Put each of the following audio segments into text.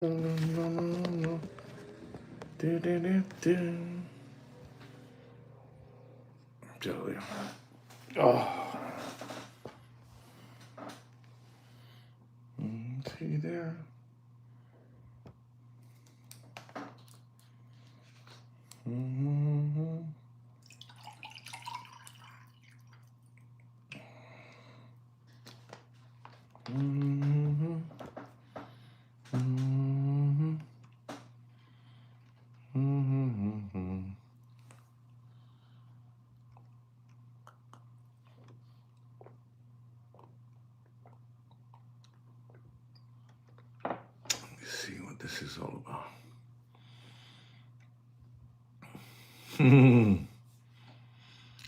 Tell you. Oh, see there. Mm-hmm. Mm-hmm. Mm-hmm. Mm-hmm. Let's see what this is all about.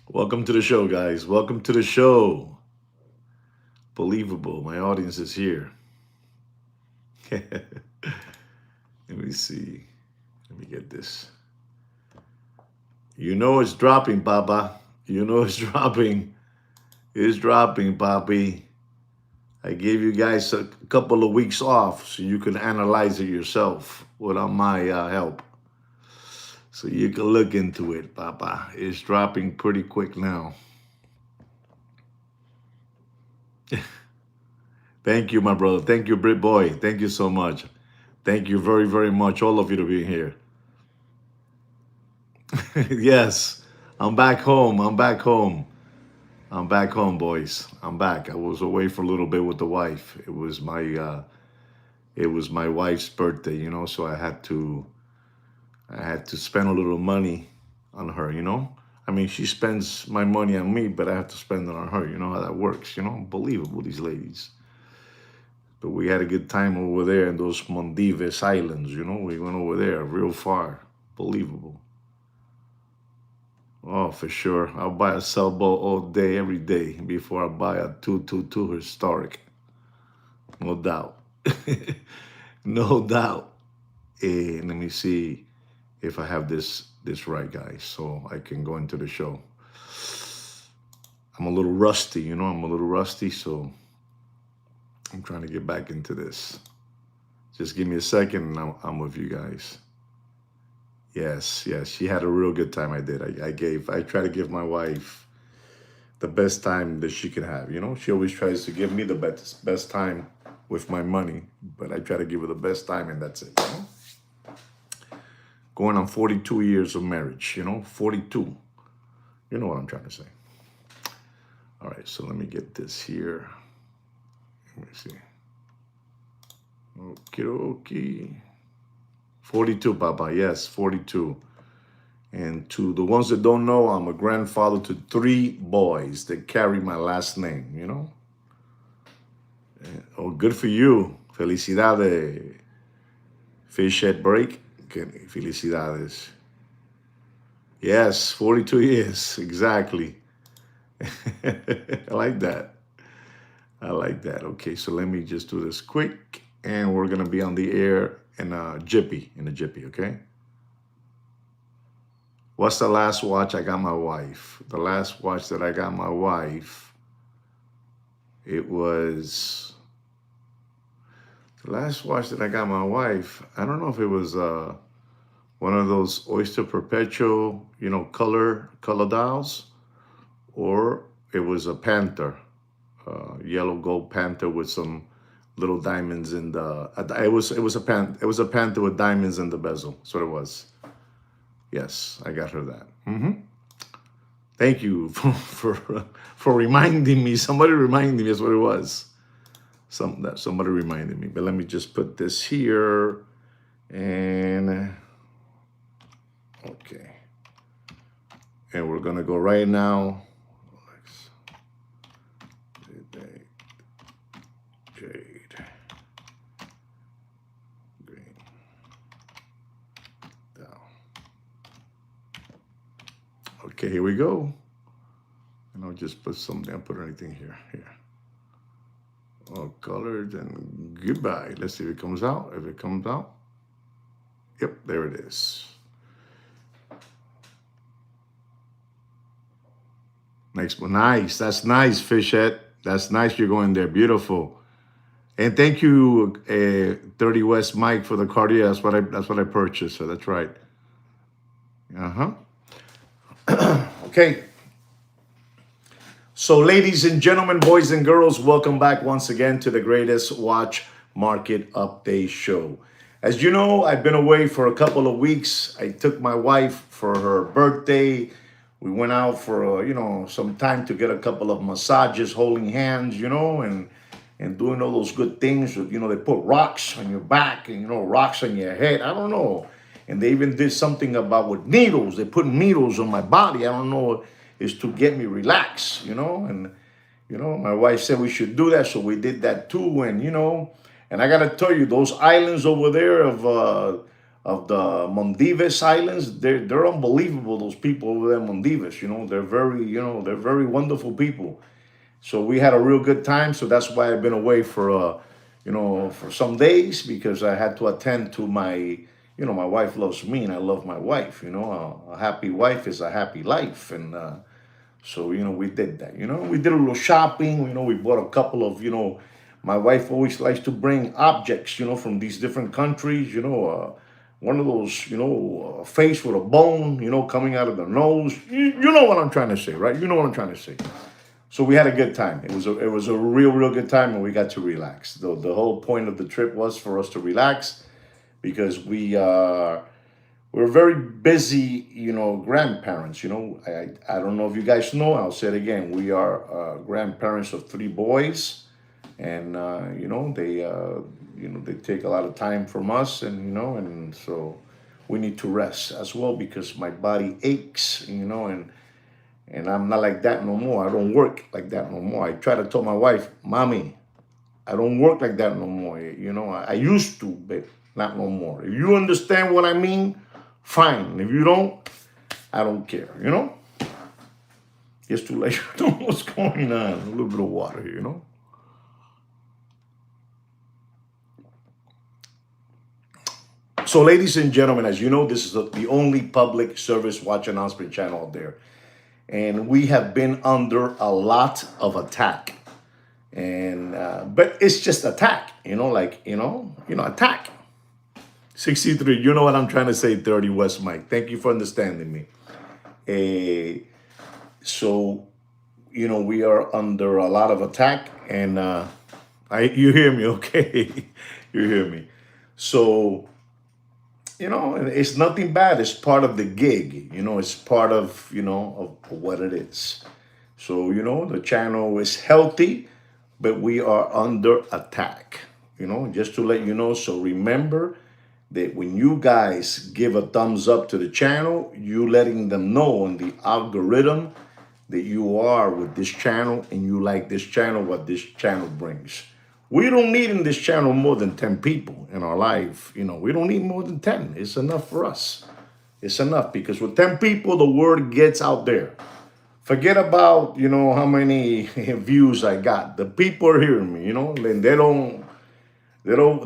Welcome to the show, guys. Welcome to the show. Believable. My audience is here. Let me see. Let me get this. You know it's dropping, Baba. You know it's dropping. It's dropping, Bobby. I gave you guys a couple of weeks off so you can analyze it yourself without my help. So you can look into it, Papa. It's dropping pretty quick now. Thank you, my brother. Thank you, Brit Boy. Thank you so much. Thank you very, very much, all of you, to be here. Yes, I'm back home. I'm back home. I'm back home, boys. I'm back. I was away for a little bit with the wife. It was my wife's birthday, so I had to spend a little money on her. I mean, she spends my money on me, but I have to spend it on her. You know how that works, Unbelievable, these ladies. But we had a good time over there in those Maldives Islands, We went over there real far. Believable. Oh, for sure. I'll buy a sailboat all day, every day, before I buy a 222 historic. No doubt. No doubt. Let me see if I have this right, guys, so I can go into the show. I'm a little rusty, I'm a little rusty, so I'm trying to get back into this. Just give me a second and I'm with you guys. Yes, yes, she had a real good time. I did. I try to give my wife the best time that she can have. She always tries to give me the best time with my money, but I try to give her the best time, and that's it. Going on 42 years of marriage, 42. You know what I'm trying to say. All right, so let me get this here. Let me see. Okay. 42, Papa. Yes, 42. And to the ones that don't know, I'm a grandfather to 3 boys that carry my last name. Oh, good for you. Felicidades. Fish at break. Felicidades. Yes, 42 years. Exactly. I like that. I like that. Okay, so let me just do this quick. And we're going to be on the air in a jiffy, okay? What's the last watch I got my wife? The last watch that I got my wife, it was the last watch that I got my wife. I don't know if it was one of those Oyster Perpetual, color dials, or it was a Panther, yellow gold Panther with some little diamonds in the. It was a Panther with diamonds in the bezel. That's what it was. Yes, I got her that. Thank you for reminding me. Somebody reminded me. That's what it was. Somebody reminded me. But let me just put this here, and okay, and we're gonna go right now. Jade green down. Okay, here we go. And I'll just put something. I'll put anything here. All colored and goodbye. Let's see if it comes out. If it comes out. Yep, there it is. Next one. Nice. That's nice, Fishette. That's nice. You're going there. Beautiful. And thank you, 30 West Mike, for the card. Yeah, that's what I purchased. So that's right. Uh huh. Okay. So, ladies and gentlemen, boys and girls, welcome back once again to the greatest watch market update show. As you know, I've been away for a couple of weeks. I took my wife for her birthday. We went out for some time to get a couple of massages, holding hands, and doing all those good things. They put rocks on your back and rocks on your head. I don't know. And they even did something about with needles. They put needles on my body. I don't know. Is to get me relaxed, and my wife said we should do that, so we did that too. And I gotta tell you, those islands over there of the Maldives Islands, they're unbelievable. Those people over there in Maldives, they're very wonderful people. So we had a real good time. So that's why I've been away for some days, because I had to attend to my wife loves me and I love my wife. A happy wife is a happy life, and so we did that. We did a little shopping. We bought a couple of my wife always likes to bring objects, from these different countries. One of those, a face with a bone, coming out of the nose. You know what I'm trying to say, right? You know what I'm trying to say. So we had a good time. It was a real good time, and we got to relax. The whole point of the trip was for us to relax, because we're very busy, grandparents. I don't know if you guys know. I'll say it again. We are grandparents of 3 boys, and they take a lot of time from us, and so we need to rest as well, because my body aches, and I'm not like that no more. I don't work like that no more. I try to tell my wife, Mommy, I don't work like that no more. I used to, but not no more. If you understand what I mean, fine. If you don't, I don't care, Just to let you know what's going on. A little bit of water here, So, ladies and gentlemen, as you know, this is the only public service watch announcement channel out there. And we have been under a lot of attack. And but it's just attack, attack. 63, you know what I'm trying to say, 30 West Mike. Thank you for understanding me. So, we are under a lot of attack, and you hear me, okay? You hear me. So, it's nothing bad. It's part of the gig, it's part of, of what it is. So, the channel is healthy, but we are under attack, just to let you know. So remember that when you guys give a thumbs up to the channel, you letting them know on the algorithm that you are with this channel and you like this channel, what this channel brings. We don't need in this channel more than 10 people in our life. We don't need more than 10. It's enough for us. It's enough, because with 10 people, the word gets out there. Forget about, how many views I got. The people are hearing me, and they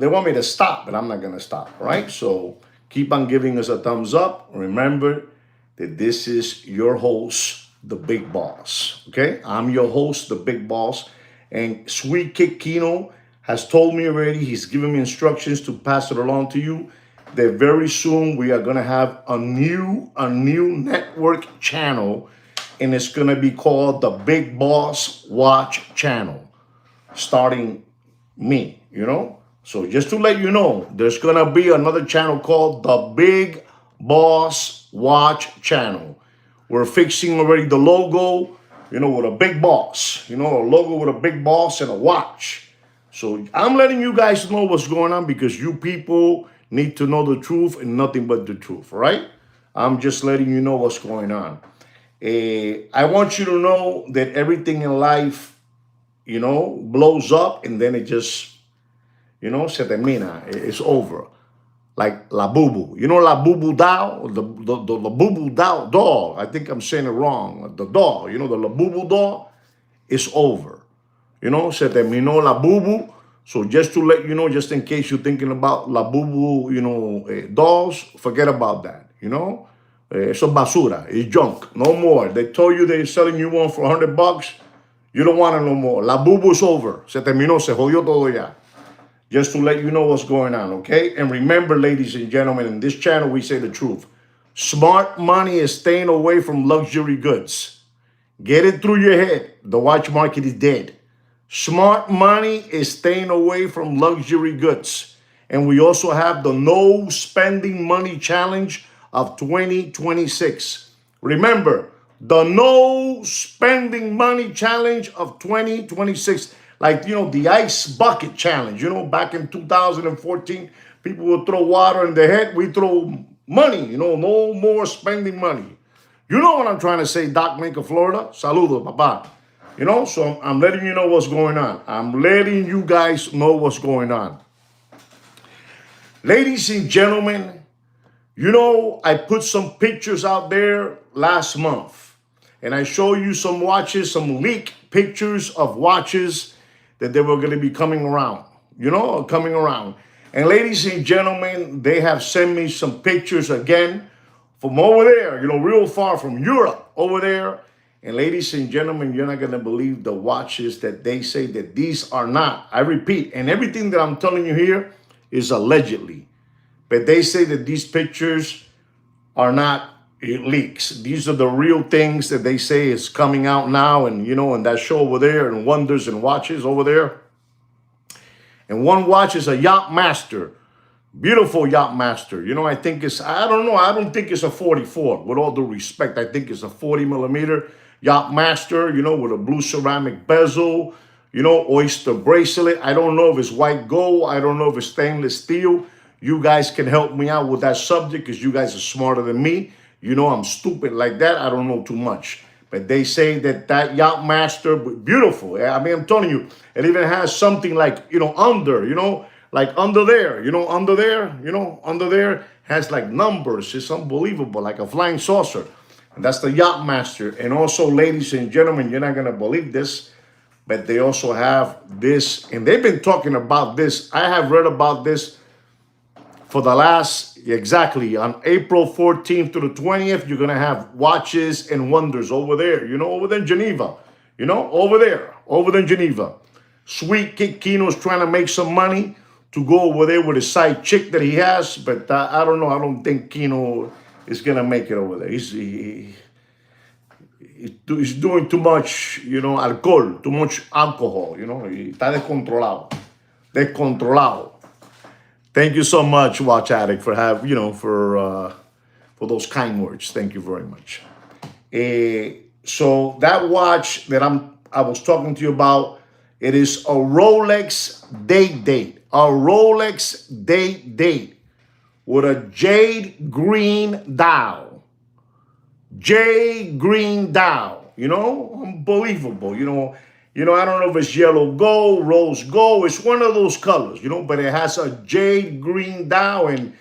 want me to stop, but I'm not going to stop, right? So keep on giving us a thumbs up. Remember that this is your host, the Big Boss, okay? I'm your host, the Big Boss, and Sweet Kick Kino has told me already. He's given me instructions to pass it along to you, that very soon we are going to have a new network channel, and it's going to be called the Big Boss Watch Channel, starting me, So just to let you know, there's going to be another channel called the Big Boss Watch Channel. We're fixing already the logo, with a big boss, a logo with a big boss and a watch. So I'm letting you guys know what's going on, because you people need to know the truth and nothing but the truth, right? I'm just letting you know what's going on. I want you to know that everything in life, blows up, and then it just, se termina. It's over. Like La Bubu. La Bubu doll? The La Bubu doll. I think I'm saying it wrong. The doll, the La Bubu doll is over. Se terminó La Bubu. So just to let you know, just in case you're thinking about La Bubu, dolls, forget about that, Eso basura. It's junk. No more. They told you they're selling you one for $100. You don't want it no more. La Bubu is over. Se terminó. Se jodió todo ya. just to let you know what's going on, okay? And remember, ladies and gentlemen, in this channel, we say the truth. Smart money is staying away from luxury goods. Get it through your head. The watch market is dead. Smart money is staying away from luxury goods. And we also have the no spending money challenge of 2026. Remember, the no spending money challenge of 2026. Like, the ice bucket challenge. Back in 2014, people would throw water in their head. We throw money, no more spending money. You know what I'm trying to say, Doc Minka, Florida? Saludos, papá. So I'm letting you know what's going on. I'm letting you guys know what's going on. Ladies and gentlemen, I put some pictures out there last month. And I show you some watches, some leaked pictures of watches that they were going to be coming around. And ladies and gentlemen, they have sent me some pictures again from over there, real far from Europe over there. And ladies and gentlemen, you're not going to believe the watches that they say that these are not. I repeat, and everything that I'm telling you here is allegedly. But they say that these pictures are not leaks. These are the real things that they say is coming out now. And, and that show over there and Wonders and Watches over there. And one watch is a Yacht Master. Beautiful Yacht Master. I think it's, I don't know. I don't think it's a 44. With all due respect, I think it's a 40 millimeter Yacht Master, with a blue ceramic bezel, oyster bracelet. I don't know if it's white gold. I don't know if it's stainless steel. You guys can help me out with that subject because you guys are smarter than me. I'm stupid like that. I don't know too much. But they say that Yacht Master, beautiful. I mean, I'm telling you, it even has something like, under, like under there, under there has like numbers. It's unbelievable, like a flying saucer. And that's the Yacht Master. And also, ladies and gentlemen, you're not going to believe this, but they also have this. And they've been talking about this. I have read about this for the last, exactly, on April 14th to the 20th, you're going to have Watches and Wonders over there, over there in Geneva, over there in Geneva. Sweet Kid Kino's trying to make some money to go over there with a side chick that he has, but I don't know. I don't think Kino is going to make it over there. He's doing too much, alcohol, too much alcohol, Está descontrolado. Descontrolado. Thank you so much, Watch Addict, for for those kind words. Thank you very much. So that watch that I was talking to you about, it is a Rolex date. A Rolex date with a jade green dial. Jade green dial. Unbelievable. I don't know if it's yellow gold, rose gold. It's one of those colors, but it has a jade green dial. And,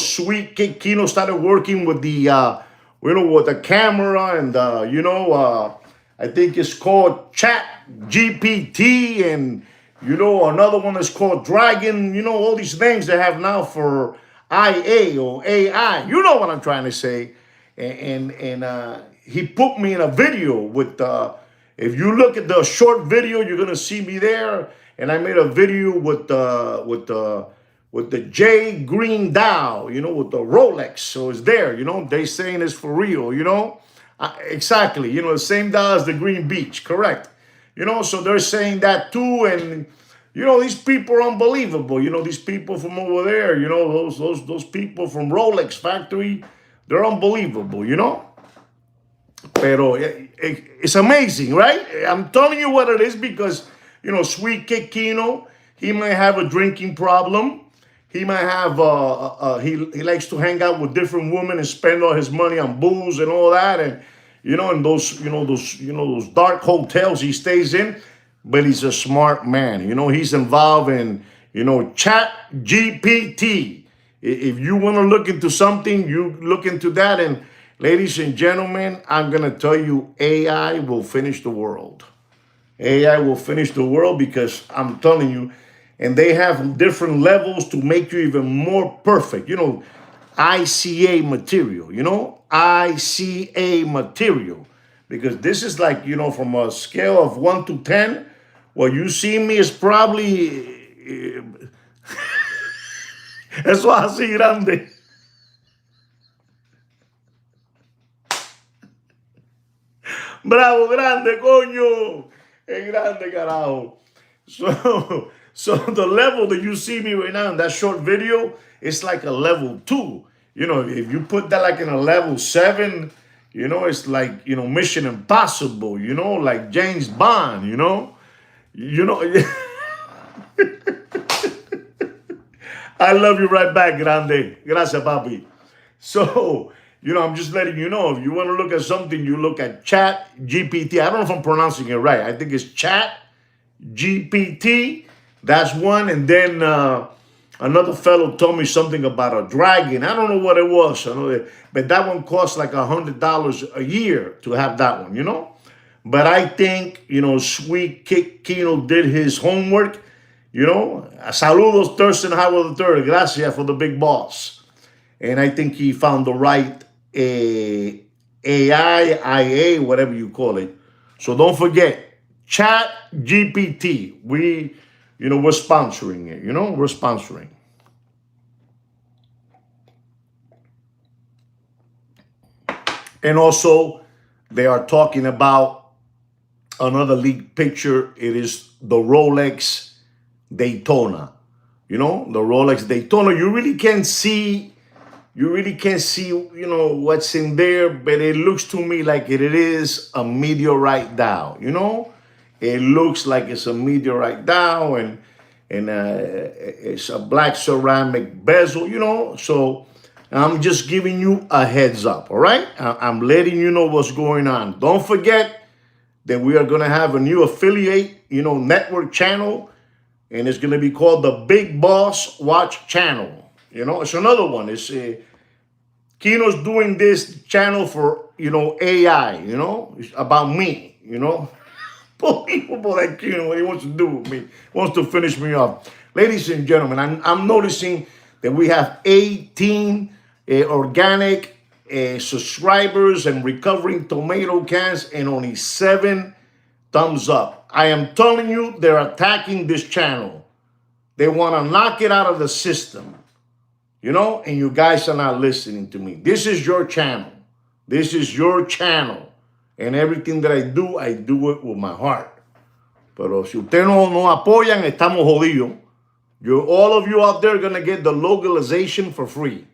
Sweet Kid Kino started working with the, with the camera and, I think it's called Chat GPT. And, another one is called Dragon. All these names they have now for IA or AI. You know what I'm trying to say. And he put me in a video with, if you look at the short video, you're gonna see me there. And I made a video with the J Green dial, with the Rolex. So it's there, They saying it's for real, exactly. The same dial as the Green Beach, correct? So they're saying that too. And these people are unbelievable. These people from over there, those people from Rolex factory, they're unbelievable, Pero it's amazing, right? I'm telling you what it is because, Sweet Kid Kino, he might have a drinking problem. He might have, he likes to hang out with different women and spend all his money on booze and all that. And, in those dark hotels he stays in. But he's a smart man. He's involved in, Chat GPT. If you want to look into something, you look into that. And ladies and gentlemen, I'm going to tell you, AI will finish the world. AI will finish the world because I'm telling you, and they have different levels to make you even more perfect. ICA material, ICA material. Because this is like, from a scale of 1 to 10, what you see me is probably, Eso es así grande. Bravo, grande, coño. Es grande, carajo. So the level that you see me right now in that short video, it's like a level 2. You know, if you put that like in a level 7, you know, it's like, you know, Mission Impossible, you know, like James Bond, you know. You know, I love you right back, grande. Gracias, papi. So, you know, I'm just letting you know, if you want to look at something, you look at Chat GPT. I don't know if I'm pronouncing it right. I think it's Chat GPT. That's one. And then another fellow told me something about a dragon. I don't know what it was. I know that, but that one costs like $100 a year to have that one, you know? But I think, you know, Sweet Kino did his homework. You know, saludos Thurston Howard III. Gracias for the big boss. And I think he found the right AI, IA, whatever you call it. So don't forget, Chat GPT. We're sponsoring it. You know, we're sponsoring. And also, they are talking about another leaked picture. It is the Rolex Daytona. You know, the Rolex Daytona. You really can't see, you know, what's in there, but it looks to me like it is a meteorite dial, you know? It looks like it's a meteorite dial, and it's a black ceramic bezel, you know? So I'm just giving you a heads up, all right? I'm letting you know what's going on. Don't forget that we are going to have a new affiliate, you know, network channel, and it's going to be called the Big Boss Watch Channel. You know, it's another one. It's Kino's doing this channel for, you know, AI, you know, it's about me, you know. Unbelievable that Kino, what he wants to do with me, wants to finish me off. Ladies and gentlemen, I'm noticing that we have 18 organic subscribers and recovering tomato cans and only 7 thumbs up. I am telling you, they're attacking this channel. They want to knock it out of the system. You know, and you guys are not listening to me. This is your channel. This is your channel. And everything that I do it with my heart. Pero si ustedes no apoyan, estamos jodidos. All of you out there are going to get the localization for free.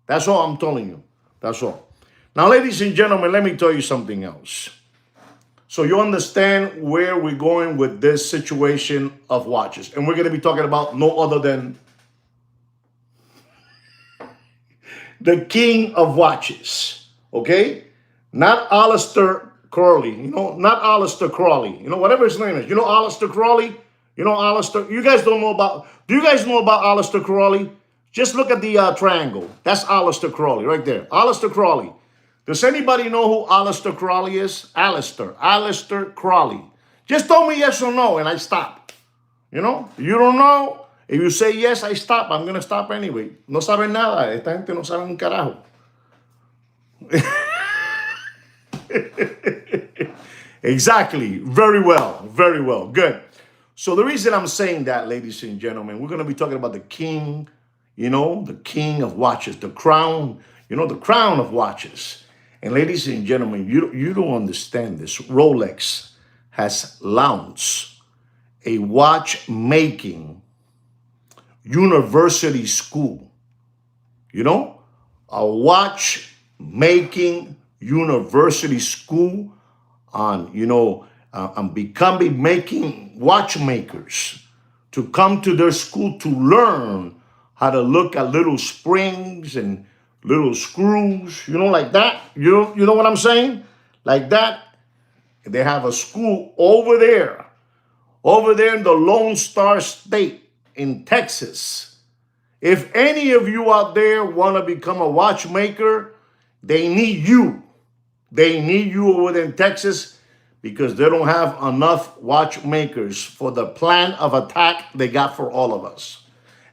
That's all I'm telling you. That's all. Now, ladies and gentlemen, let me tell you something else. So you understand where we're going with this situation of watches. And we're going to be talking about no other than the king of watches, okay? Not Aleister Crowley, you know, not Aleister Crowley, you know, whatever his name is. You know Aleister Crowley? You know Aleister? You guys don't know about, do you guys know about Aleister Crowley? Just look at the triangle. That's Aleister Crowley right there. Aleister Crowley. Does anybody know who Aleister Crowley is? Aleister Crowley. Just tell me yes or no and I stop. You know, you don't know. If you say yes, I stop. I'm going to stop anyway. No saben nada. Esta gente no sabe un carajo. Exactly. Very well. Very well. Good. So the reason I'm saying that, ladies and gentlemen, we're going to be talking about the king, you know, the king of watches, the crown, you know, the crown of watches. And ladies and gentlemen, you don't understand this. Rolex has launched a watchmaking university school, you know, a watchmaking university school on, you know, on making watchmakers to come to their school to learn how to look at little springs and little screws, you know, like that. You know what I'm saying? Like that. They have a school over there in the Lone Star State in Texas. If any of you out there want to become a watchmaker, they need you. They need you over there in Texas because they don't have enough watchmakers for the plan of attack they got for all of us.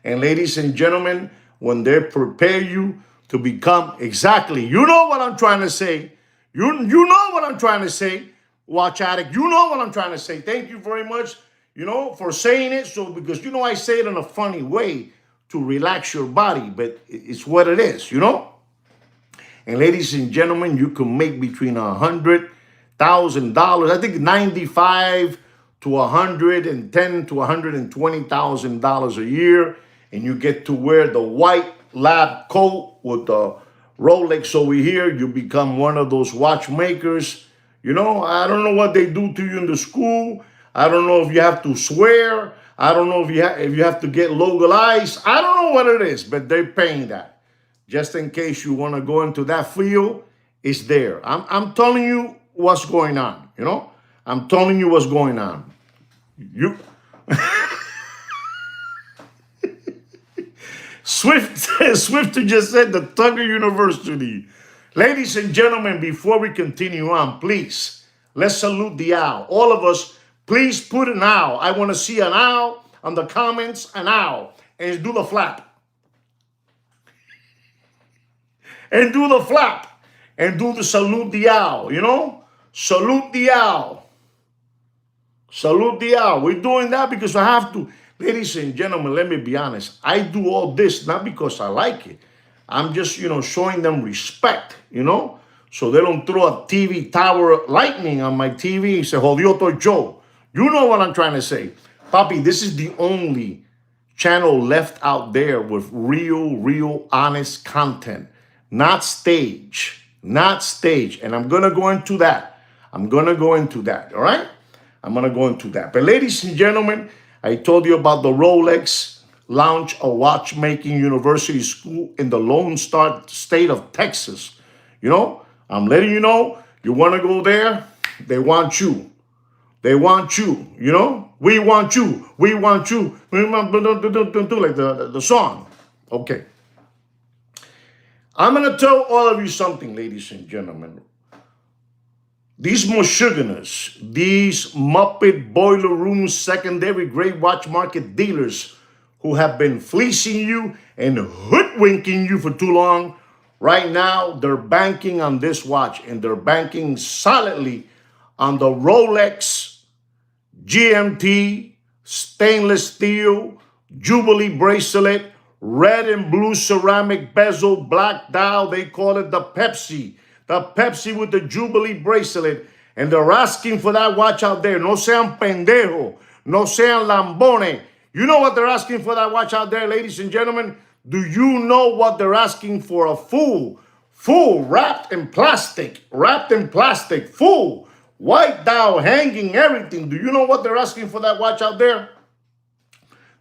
And ladies and gentlemen, when they prepare you to become exactly, you know what I'm trying to say. You know what I'm trying to say, Watch Addict. You know what I'm trying to say. Thank you very much. for saying it. So, because, I say it in a funny way to relax your body, but it's what it is. And ladies and gentlemen, you can make between $100,000, I think 95 to 110 to $120,000 a year, and you get to wear the white lab coat with the Rolex over here. You become one of those watchmakers. I don't know what they do to you in the school. I don't know if you have to swear. I don't know if you have to get localized. I don't know what it is, but they're paying that. Just in case you want to go into that field, it's there. I'm telling you what's going on. I'm telling you what's going on. You Swift just said the Tucker University. Ladies and gentlemen, before we continue on, please, let's salute the owl. All of us, please put an owl. I want to see an owl on the comments, an owl. And do the flap. And do the flap. And do the salute the owl, Salute the owl. Salute the owl. We're doing that because I have to. Ladies and gentlemen, let me be honest. I do all this not because I like it. I'm just, showing them respect, so they don't throw a TV tower lightning on my TV and say, Jodió to Joe. You know what I'm trying to say. Papi, this is the only channel left out there with real, honest content. Not stage. And I'm going to go into that. All right? I'm going to go into that. But ladies and gentlemen, I told you about the Rolex launch a watchmaking university school in the Lone Star state of Texas. I'm letting you know, you want to go there, they want you. We want you. We want you. Like the song. Okay. I'm going to tell all of you something, ladies and gentlemen. These Michiganers, these Muppet boiler room secondary grade watch market dealers who have been fleecing you and hoodwinking you for too long, right now they're banking on this watch, and they're banking solidly on the Rolex GMT stainless steel Jubilee bracelet, red and blue ceramic bezel, black dial. They call it the Pepsi. The Pepsi with the Jubilee bracelet. And they're asking for that watch out there. No sean pendejo. No sean lambones. You know what they're asking for that watch out there, ladies and gentlemen? Do you know what they're asking for? A full, wrapped in plastic, full, white dial, hanging, everything. Do you know what they're asking for that watch out there?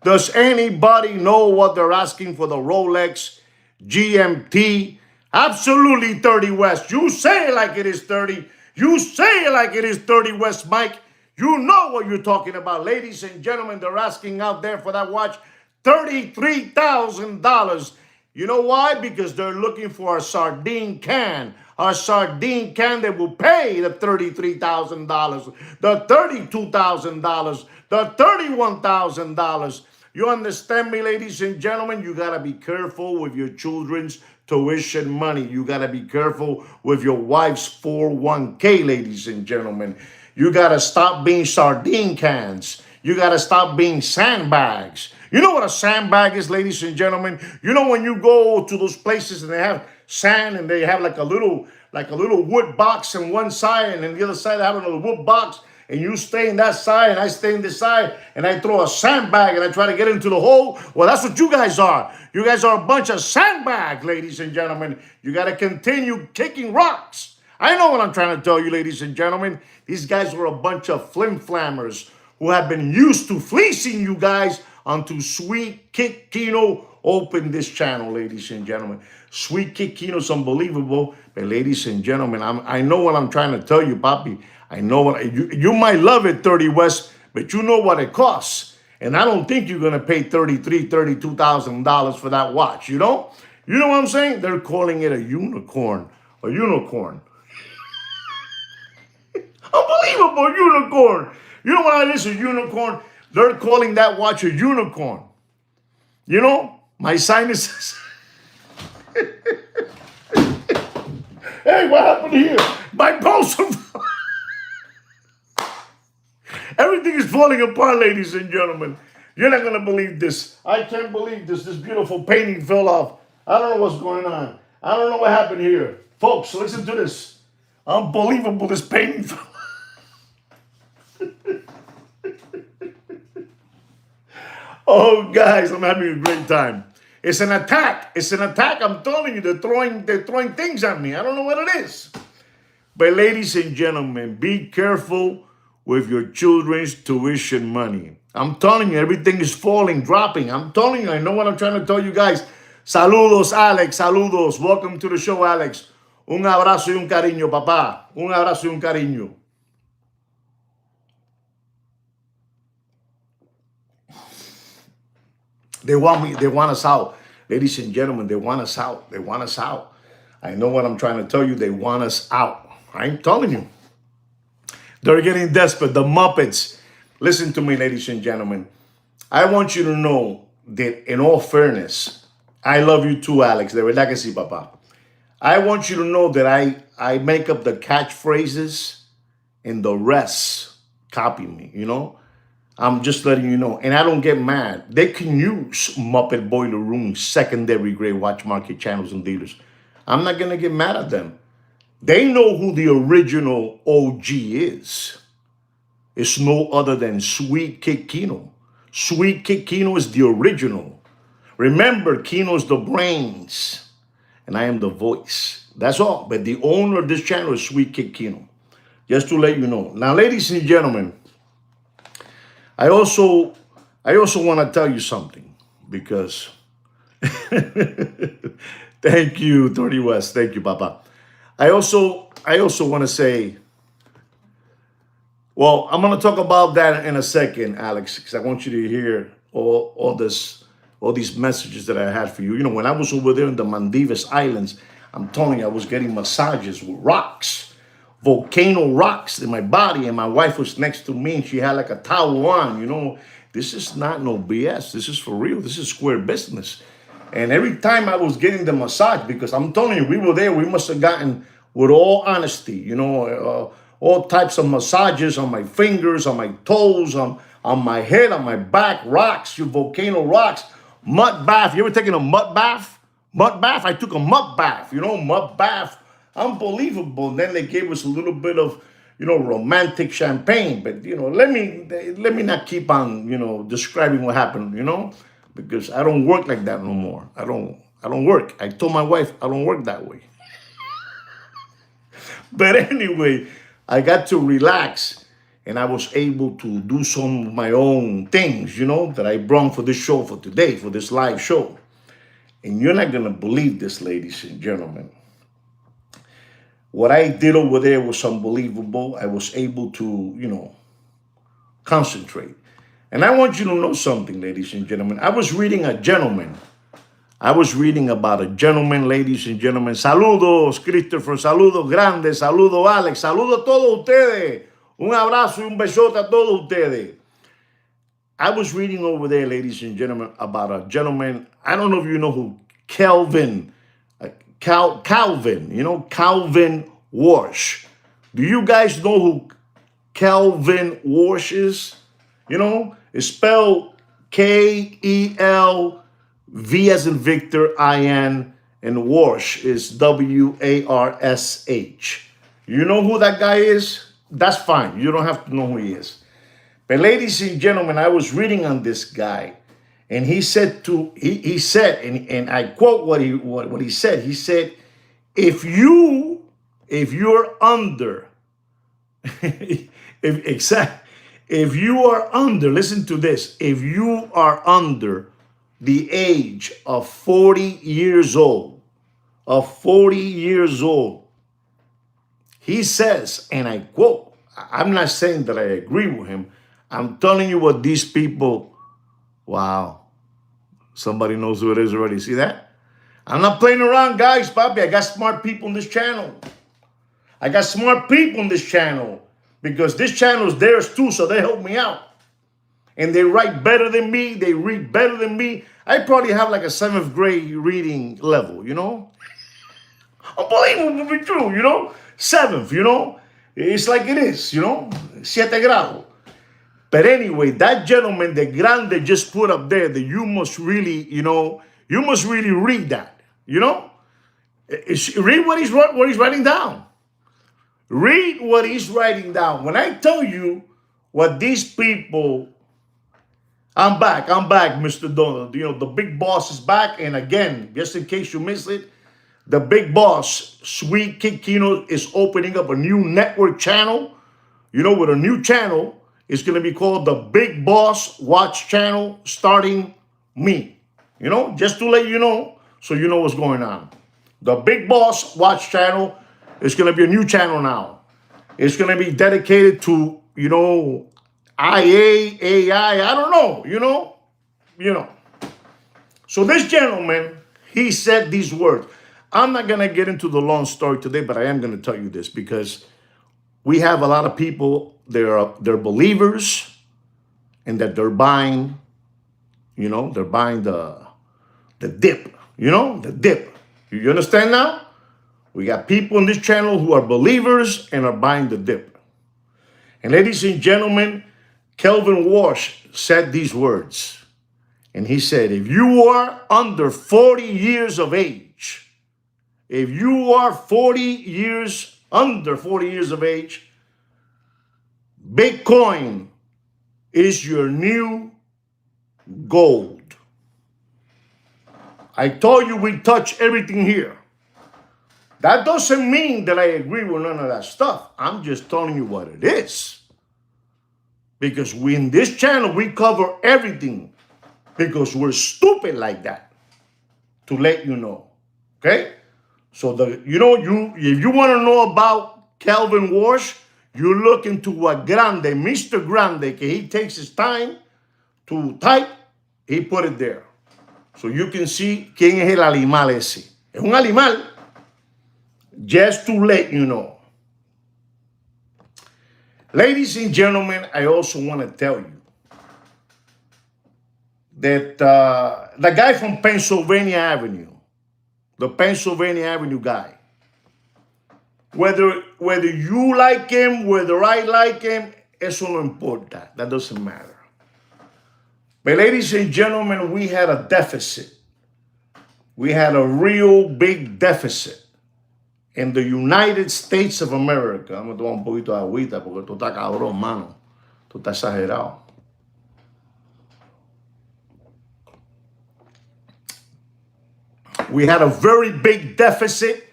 Does anybody know what they're asking for the Rolex GMT? Absolutely 30 West. You say it like it is 30. You say it like it is 30 West, Mike. You know what you're talking about. Ladies and gentlemen, they're asking out there for that watch $33,000. You know why? Because they're looking for a sardine can. A sardine can that will pay the $33,000, the $32,000, the $31,000. You understand me, ladies and gentlemen? You got to be careful with your children's tuition money. You got to be careful with your wife's 401k, ladies and gentlemen. You got to stop being sardine cans. You got to stop being sandbags. You know what a sandbag is, ladies and gentlemen? You know when you go to those places and they have sand and they have like a little wood box on one side, and then the other side they have another wood box, and you stay in that side and I stay in this side, and I throw a sandbag and I try to get into the hole. Well, that's what you guys are. You guys are a bunch of sandbags, ladies and gentlemen. You got to continue kicking rocks. I know what I'm trying to tell you, ladies and gentlemen. These guys were a bunch of flim-flammers who have been used to fleecing you guys onto Sweet Kick Kino. Open this channel, ladies and gentlemen. Sweet Kick Kino's unbelievable. But ladies and gentlemen, I know what I'm trying to tell you, Papi. I know what you might love it, 30 West, but you know what it costs. And I don't think you're going to pay $32,000 for that watch, You know what I'm saying? They're calling it a unicorn. A unicorn. Unbelievable unicorn. You know what it is, a unicorn? They're calling that watch a unicorn. My sinuses. Hey, what happened here? My pulse. Everything is falling apart, ladies and gentlemen. You're not gonna believe this. I can't believe this. This beautiful painting fell off. I don't know what's going on. I don't know what happened here. Folks, listen to this. Unbelievable, this painting fell. Oh, guys, I'm having a great time. It's an attack. It's an attack. I'm telling you, they're throwing things at me. I don't know what it is. But ladies and gentlemen, be careful with your children's tuition money. I'm telling you, everything is falling, dropping. I'm telling you, I know what I'm trying to tell you guys. Saludos, Alex. Saludos. Welcome to the show, Alex. Un abrazo y un cariño, papá. Un abrazo y un cariño. They want us out. Ladies and gentlemen, they want us out. They want us out. I know what I'm trying to tell you. They want us out. I'm telling you. They're getting desperate. The Muppets. Listen to me, ladies and gentlemen. I want you to know that in all fairness, I love you too, Alex. De verdad que sí, papá. I want you to know that I make up the catchphrases and the rest copy me, you know? I'm just letting you know. And I don't get mad. They can use Muppet Boiler Room, secondary grade watch market channels and dealers. I'm not going to get mad at them. They know who the original OG is. It's no other than Sweet Kid Kino. Sweet Kid Kino is the original. Remember, Kino's the brains, and I am the voice. That's all. But the owner of this channel is Sweet Kid Kino. Just to let you know. Now, ladies and gentlemen, I also want to tell you something because thank you, 30 West. Thank you, Papa. I also want to say, well, I'm going to talk about that in a second, Alex, because I want you to hear all these messages that I had for you. You know, when I was over there in the Maldives Islands, I'm telling you, I was getting massages with rocks, volcano rocks in my body, and my wife was next to me, and she had like a towel on, you know. This is not no BS. This is for real. This is square business. And every time I was getting the massage, because I'm telling you, we were there, we must have gotten, with all honesty, you know, all types of massages on my fingers, on my toes, on my head, on my back, rocks, your volcano rocks, mud bath. You ever taken a mud bath? Mud bath? I took a mud bath, you know, mud bath. Unbelievable. And then they gave us a little bit of, you know, romantic champagne. But, you know, let me not keep on, you know, describing what happened, you know, because I don't work like that no more. I don't work. I told my wife I don't work that way. But anyway, I got to relax and I was able to do some of my own things, you know, that I brought for this show for today, for this live show. And you're not going to believe this, ladies and gentlemen. What I did over there was unbelievable. I was able to, you know, concentrate. And I want you to know something, ladies and gentlemen. I was reading about a gentleman, ladies and gentlemen. Saludos, Christopher. Saludos, grandes. Saludos, Alex. Saludos a todos ustedes. Un abrazo y un besote a todos ustedes. I was reading over there, ladies and gentlemen, about a gentleman. I don't know if you know who Calvin, you know, Calvin Warsh. Do you guys know who Calvin Warsh is? You know, it's spelled Kelv as in Victor, I-N, and Warsh is Warsh. You know who that guy is? That's fine. You don't have to know who he is. But ladies and gentlemen, I was reading on this guy, and he said, and I quote what he said. He said, if you're under, if you are under, listen to this, if you are under the age of 40 years old, he says, and I quote, I'm not saying that I agree with him. I'm telling you what these people, wow, somebody knows who it is already. See that? I'm not playing around, guys, Papi. I got smart people in this channel. Because this channel is theirs too, so they help me out. And they write better than me. They read better than me. I probably have like a 7th grade reading level, you know? Unbelievable, but true, you know? 7th, you know? It's like it is, you know? 7 grado. But anyway, that gentleman, the Grande, just put up there that you must really, you must really read that. Read what he's writing down. Read what he's writing down. When I tell you what these people, I'm back, Mr. Donald. The big boss is back. And again, just in case you missed it, the big boss, Sweet Kikino, is opening up a new network channel. With a new channel, it's going to be called the Big Boss Watch Channel, starting me. Just to let you know, so you know what's going on. The Big Boss Watch Channel is going to be a new channel now. It's going to be dedicated to, IA, AI, I don't know, So this gentleman, he said these words. I'm not going to get into the long story today, but I am going to tell you this because we have a lot of people, they're believers, and that they're buying, they're buying the dip, the dip. You understand now? We got people in this channel who are believers and are buying the dip. And ladies and gentlemen, Kelvin Walsh said these words. And he said, if you are under 40 years of age, if you are under 40 years of age, Bitcoin is your new gold. I told you we touch everything here. That doesn't mean that I agree with none of that stuff. I'm just telling you what it is. Because in this channel, we cover everything. Because we're stupid like that. To let you know. Okay? So, if you want to know about Kelvin Walsh, you look into what Grande, Mr. Grande, he takes his time to type, he put it there. So you can see quién es el animal ese. Es un animal. Just to let you know. Ladies and gentlemen, I also want to tell you that the guy from Pennsylvania Avenue, the Pennsylvania Avenue guy, whether you like him, whether I like him, eso no importa. That doesn't matter. But ladies and gentlemen, we had a deficit. We had a real big deficit in the United States of America. Vamos a tomar un poquito de agüita porque tú estás cabrón, mano. Tú estás exagerado. We had a very big deficit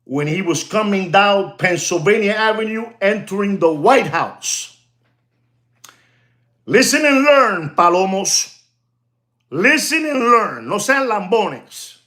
when he was coming down Pennsylvania Avenue, entering the White House. Listen and learn, palomos. Listen and learn. No sean lambones.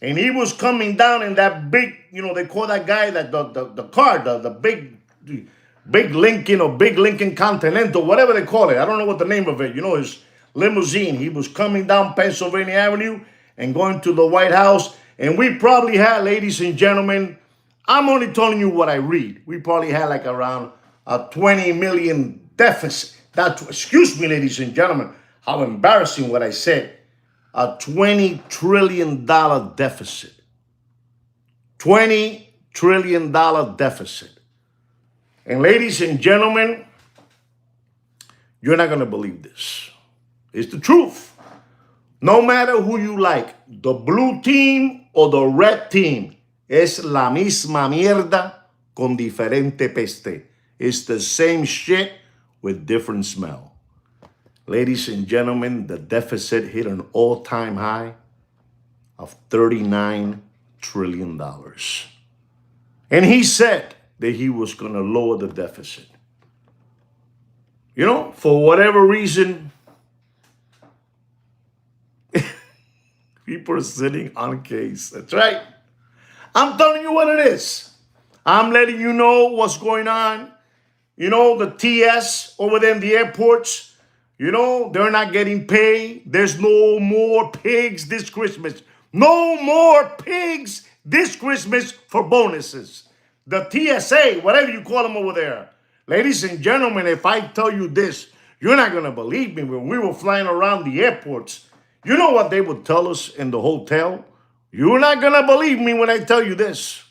And he was coming down in that big, they call that guy that the car, the big Lincoln or big Lincoln Continental, whatever they call it. I don't know what the name of it. His limousine. He was coming down Pennsylvania Avenue and going to the White House. And we probably had, ladies and gentlemen, I'm only telling you what I read. We probably had like around a 20 million deficit. Excuse me, ladies and gentlemen, how embarrassing what I said. A $20 trillion deficit. $20 trillion deficit. And ladies and gentlemen, you're not going to believe this. It's the truth. No matter who you like, the blue team or the red team, es la misma mierda con diferente peste. It's the same shit with different smell. Ladies and gentlemen, the deficit hit an all-time high of $39 trillion. And he said that he was going to lower the deficit. For whatever reason, people are sitting on case. That's right. I'm telling you what it is. I'm letting you know what's going on. The TS over there in the airports, they're not getting paid. There's no more pigs this Christmas. No more pigs this Christmas for bonuses. The TSA, whatever you call them over there. Ladies and gentlemen, if I tell you this, you're not going to believe me. When we were flying around the airports, you know what they would tell us in the hotel? You're not going to believe me when I tell you this.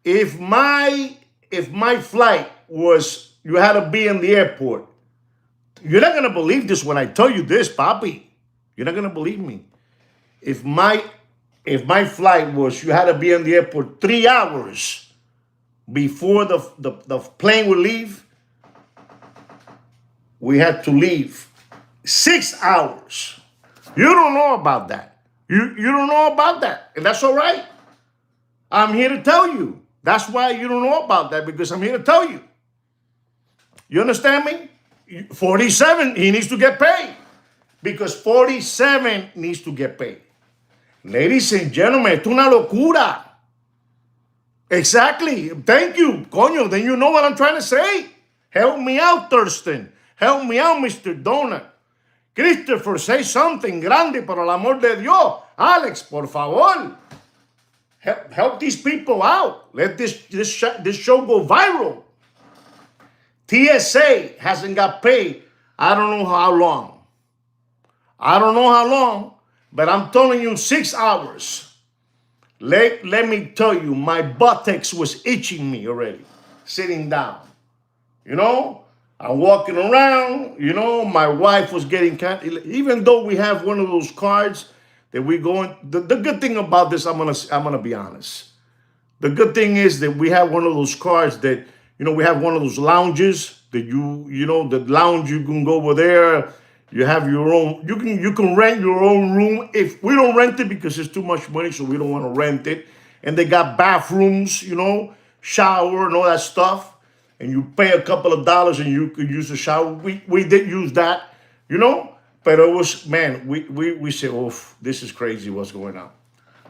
If my flight was, you had to be in the airport You're not gonna believe this when I tell you this, Papi. You're not gonna believe me. If my flight was, you had to be in the airport 3 hours before the plane would leave, we had to leave 6 hours. You don't know about that. You don't know about that. And that's all right. I'm here to tell you. That's why you don't know about that, because I'm here to tell you. You understand me? 47, he needs to get paid. Because 47 needs to get paid. Ladies and gentlemen, esto es una locura. Exactly. Thank you. Coño, then you know what I'm trying to say. Help me out, Thurston. Help me out, Mr. Donut. Christopher, say something grande, por el amor de Dios. Alex, por favor. Help these people out. Let this show go viral. TSA hasn't got paid. I don't know how long. I don't know how long, but I'm telling you 6 hours. Let me tell you, my buttocks was itching me already, sitting down. You know, I'm walking around, you know, my wife was getting, even though we have one of those cards that we go in, the good thing about this, I'm gonna be honest. The good thing is that we have one of those cards that, you know, we have one of those lounges that you know, the lounge, you can go over there. You have your own, you can rent your own room. If we don't rent it because it's too much money, so we don't want to rent it. And they got bathrooms, you know, shower and all that stuff. And you pay a couple of dollars and you could use the shower. We did use that, you know. But it was, man, we said, oh, this is crazy what's going on.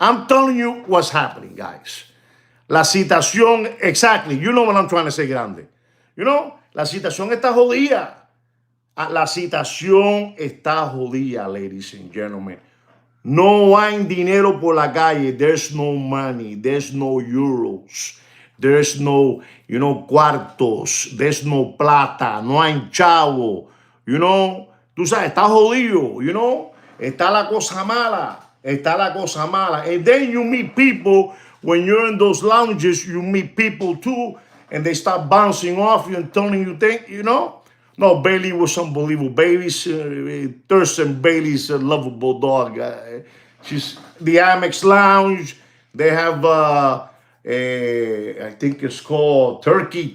I'm telling you what's happening, guys. La situación, exactly. You know what I'm trying to say, grande. You know, la situación está jodida. La situación está jodida, ladies and gentlemen. No hay dinero por la calle. There's no money. There's no euros. There's no, you know, cuartos. There's no plata. No hay chavo. You know, tú sabes, está jodido. You know, está la cosa mala. Está la cosa mala. And then you meet people, when you're in those lounges, you meet people too, and they start bouncing off you and telling you things, you know. No, Bailey was unbelievable. Thurston Bailey's a lovable dog. She's the Amex Lounge. They have, I think it's called Turkey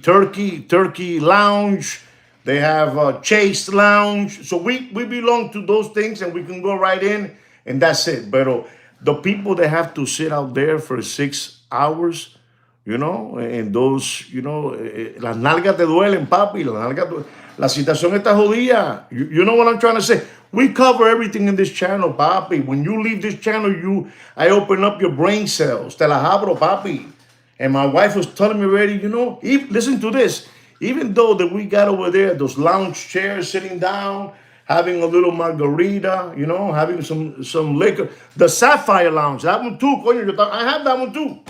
Lounge. They have Chase Lounge. So we belong to those things, and we can go right in, and that's it. But the people that have to sit out there for 6 hours, you know, and those, you know, las nalgas te duelen, papi. Las nalgas duelen. La situación está jodida. You know what I'm trying to say? We cover everything in this channel, papi. When you leave this channel, I open up your brain cells. Te las abro, papi. And my wife was telling me already, you know, listen to this. Even though that we got over there, those lounge chairs, sitting down, having a little margarita, you know, having some liquor. The Sapphire Lounge, that one too. I have that one too.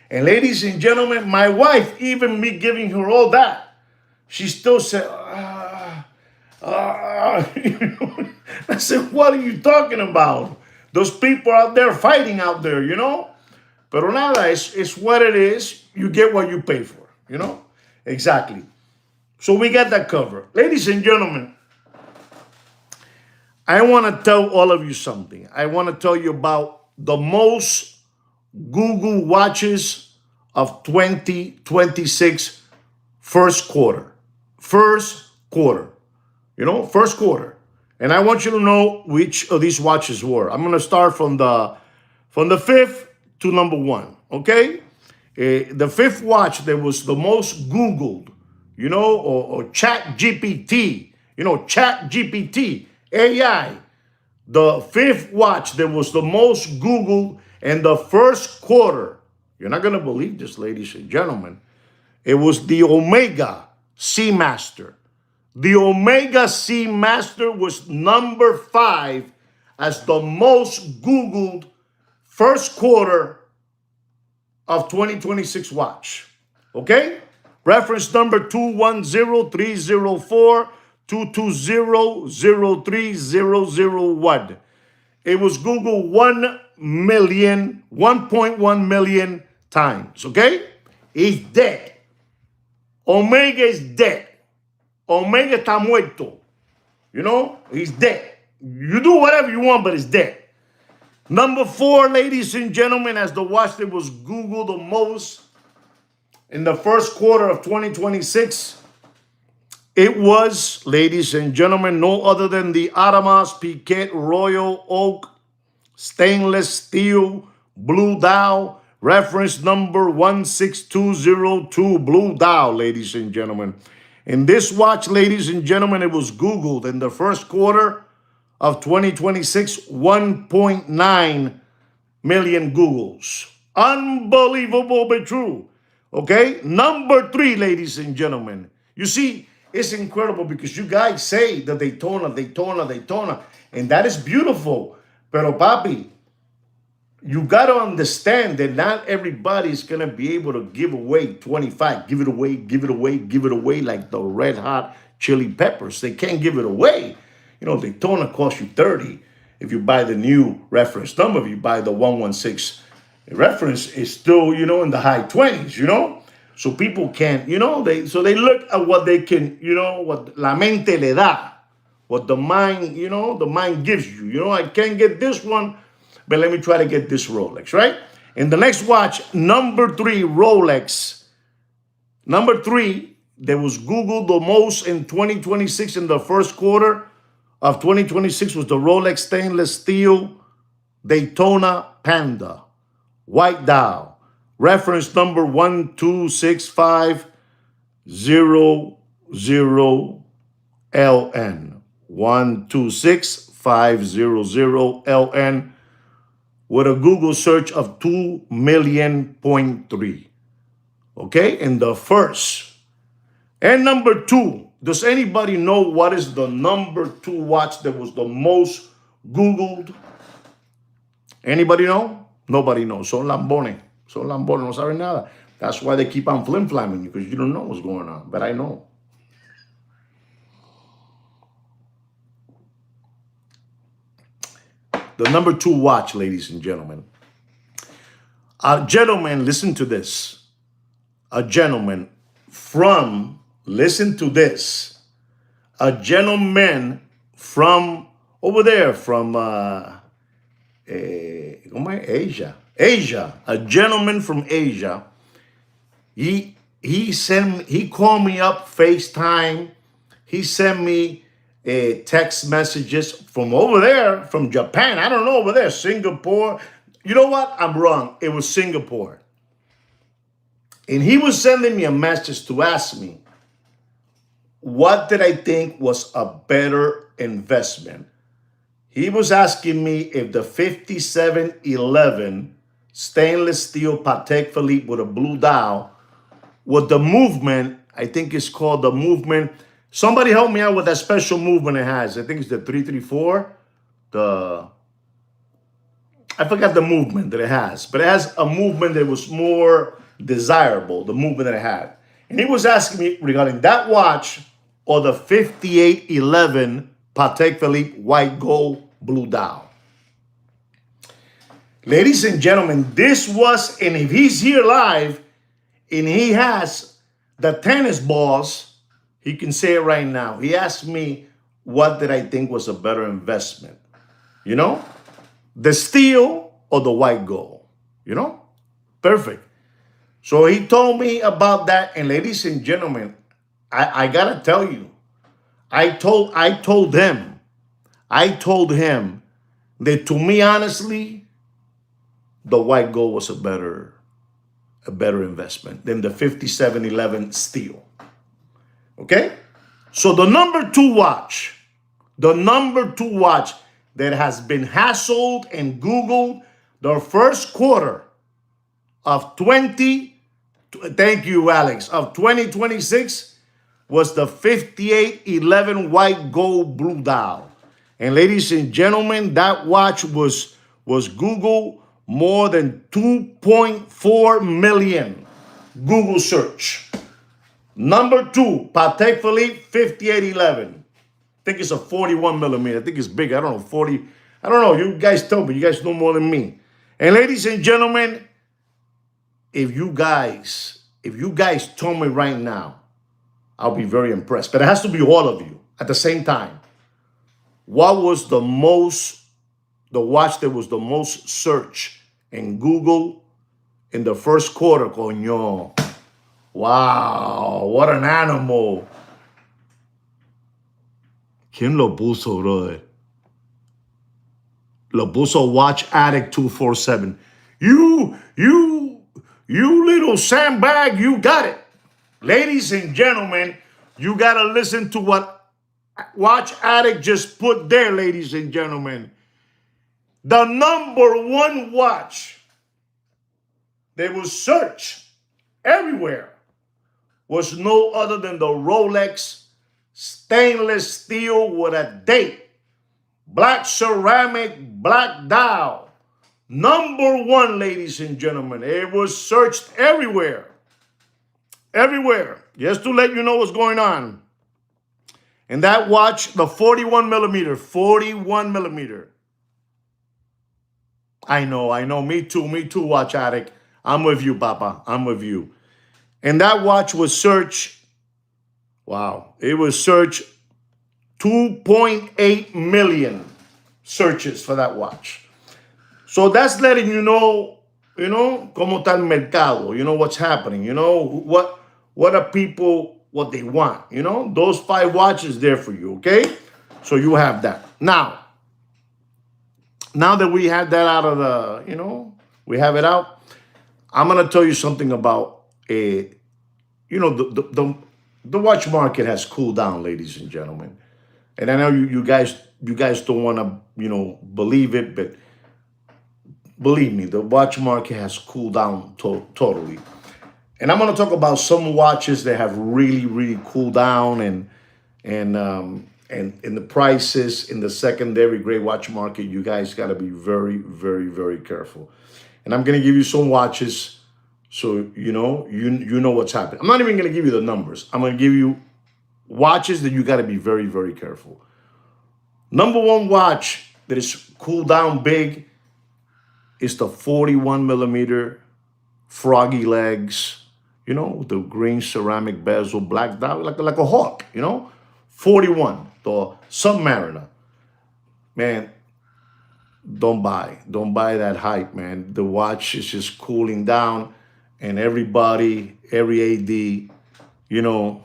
And ladies and gentlemen, my wife, even me giving her all that, she still said, you know? I said, what are you talking about? Those people out there fighting out there, you know? Pero nada, it's what it is. You get what you pay for, you know? Exactly. So we got that covered. Ladies and gentlemen, I want to tell all of you something. I want to tell you about the most Google watches of 2026 first quarter. First quarter. You know, first quarter. And I want you to know which of these watches were. I'm going to start from the 5th to number 1, okay? The 5th watch that was the most Googled, you know, or Chat GPT, you know, Chat GPT, AI. The 5th watch that was the most Googled in the first quarter. You're not going to believe this, ladies and gentlemen. It was the Omega Seamaster. The Omega Seamaster was number 5 as the most Googled first quarter of 2026 watch. Okay? Reference number 210-304-220-03001. It was Googled 1.1 million times. Okay? It's dead. Omega is dead. Omega está muerto. You know, he's dead. You do whatever you want, but he's dead. Number 4, ladies and gentlemen, as the watch that was Googled the most in the first quarter of 2026, it was, ladies and gentlemen, no other than the Audemars Piguet Royal Oak Stainless Steel Blue Dial, reference number 16202, Blue Dial, ladies and gentlemen. In this watch, ladies and gentlemen, it was Googled in the first quarter of 2026, 1.9 million Googles. Unbelievable but true. Okay? Number 3, ladies and gentlemen. You see, it's incredible because you guys say the Daytona, and that is beautiful. Pero papi, you got to understand that not everybody is going to be able to give away 25. Give it away like the red hot chili peppers. They can't give it away. You know, Daytona costs you 30. If you buy the new reference number, if you buy the 116 reference, is still, you know, in the high 20s, you know? So people can't, you know, they look at what they can, you know, what la mente le da, what the mind, you know, the mind gives you. You know, I can't get this one, but let me try to get this Rolex, right? And the next watch, number 3, Rolex. Number 3, that was Googled the most in 2026 in the first quarter of 2026 was the Rolex Stainless Steel Daytona Panda White Dial. Reference number 12650LN. 12650LN with a Google search of 2.3 million. Okay, in the first. And number 2, does anybody know what is the number 2 watch that was the most Googled? Anybody know? Nobody knows. Son lambones. No saben nada. That's why they keep on flim-flamming you, because you don't know what's going on. But I know. The number 2 watch, ladies and gentlemen. A gentleman, listen to this. A gentleman from, listen to this. A gentleman from over there, from Asia. A gentleman from Asia. He called me up, FaceTime. He sent me text messages from over there, from Japan. I don't know, over there, Singapore. You know what? I'm wrong. It was Singapore. And he was sending me a message to ask me, what did I think was a better investment? He was asking me if the 5711 stainless steel Patek Philippe with a blue dial, with the movement, I think it's called the movement. Somebody help me out with that special movement it has. I think it's the 334. I forgot the movement that it has, but it has a movement that was more desirable, the movement that it had. And he was asking me regarding that watch or the 5811 Patek Philippe white gold blue dial. Ladies and gentlemen, this was, and if he's here live and he has the tennis balls, he can say it right now. He asked me, what did I think was a better investment? You know, the steel or the white gold, you know? Perfect. So he told me about that. And ladies and gentlemen, I gotta tell you, I told him that, to me, honestly, the white gold was a better investment than the 5711 steel. Okay? So the number 2 watch that has been hassled and Googled the first quarter of 2026 was the 5811 white gold blue dial. And ladies and gentlemen, that watch was Googled more than 2.4 million Google search. Number 2, Patek Philippe 5811. I think it's a 41 millimeter. I think it's big. I don't know, 40. I don't know. You guys tell me. You guys know more than me. And ladies and gentlemen, if you guys told me right now I'll be very impressed. But it has to be all of you at the same time. What was the watch that was the most search in Google in the first quarter, coño? Wow, what an animal. ¿Quién lo puso, brother? Lo puso Watch Addict 247. You little sandbag, you got it. Ladies and gentlemen, you got to listen to what Watch Addict just put there, ladies and gentlemen. The number one watch that was searched everywhere was no other than the Rolex stainless steel with a date. Black ceramic, black dial. Number one, ladies and gentlemen. It was searched everywhere. Everywhere. Just to let you know what's going on. And that watch, the 41 millimeter. I know. Me too, Watch Addict. I'm with you, Papa. I'm with you. And that watch was searched. Wow. It was searched 2.8 million searches for that watch. So that's letting you know, cómo está el mercado, what's happening, what are people, what they want, those 5 watches there for you, okay? So you have that. Now that we had that out of the, we have it out, I'm going to tell you something about, the watch market has cooled down, ladies and gentlemen. And I know you guys don't want to, believe it, but believe me, the watch market has cooled down totally. And I'm going to talk about some watches that have really, really cooled down, and the prices in the secondary grade watch market. You guys got to be very, very, very careful. And I'm going to give you some watches, so you know what's happening. I'm not even going to give you the numbers. I'm going to give you watches that you got to be very, very careful. Number one watch that is cooled down big is the 41 millimeter froggy legs, with the green ceramic bezel, black dial, like a hawk, 41, the Submariner. Man, don't buy that hype, man. The watch is just cooling down, and everybody, every AD, you know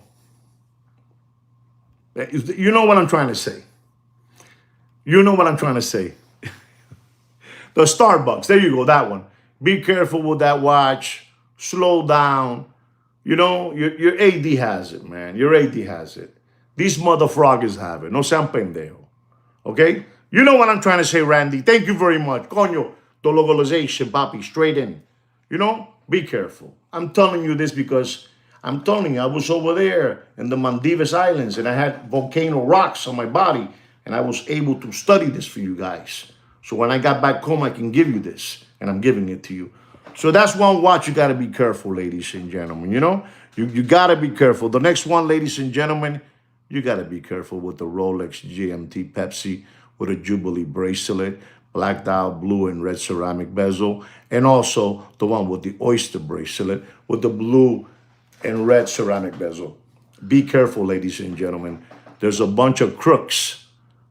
what I'm trying to say. You know what I'm trying to say. The Starbucks, there you go, that one. Be careful with that watch. Slow down. Your AD has it, man. Your AD has it. These motherfroggers have it. No sean pendejo. Okay? You know what I'm trying to say, Randy. Thank you very much. Coño, the localization, papi, straight in. Be careful. I'm telling you this because I'm telling you, I was over there in the Maldives Islands, and I had volcano rocks on my body, and I was able to study this for you guys. So when I got back home, I can give you this, and I'm giving it to you. So that's one watch you got to be careful, ladies and gentlemen. You got to be careful. The next one, ladies and gentlemen, you got to be careful with the Rolex GMT Pepsi with a Jubilee bracelet, black dial, blue and red ceramic bezel, and also the one with the oyster bracelet with the blue and red ceramic bezel. Be careful, ladies and gentlemen. There's a bunch of crooks.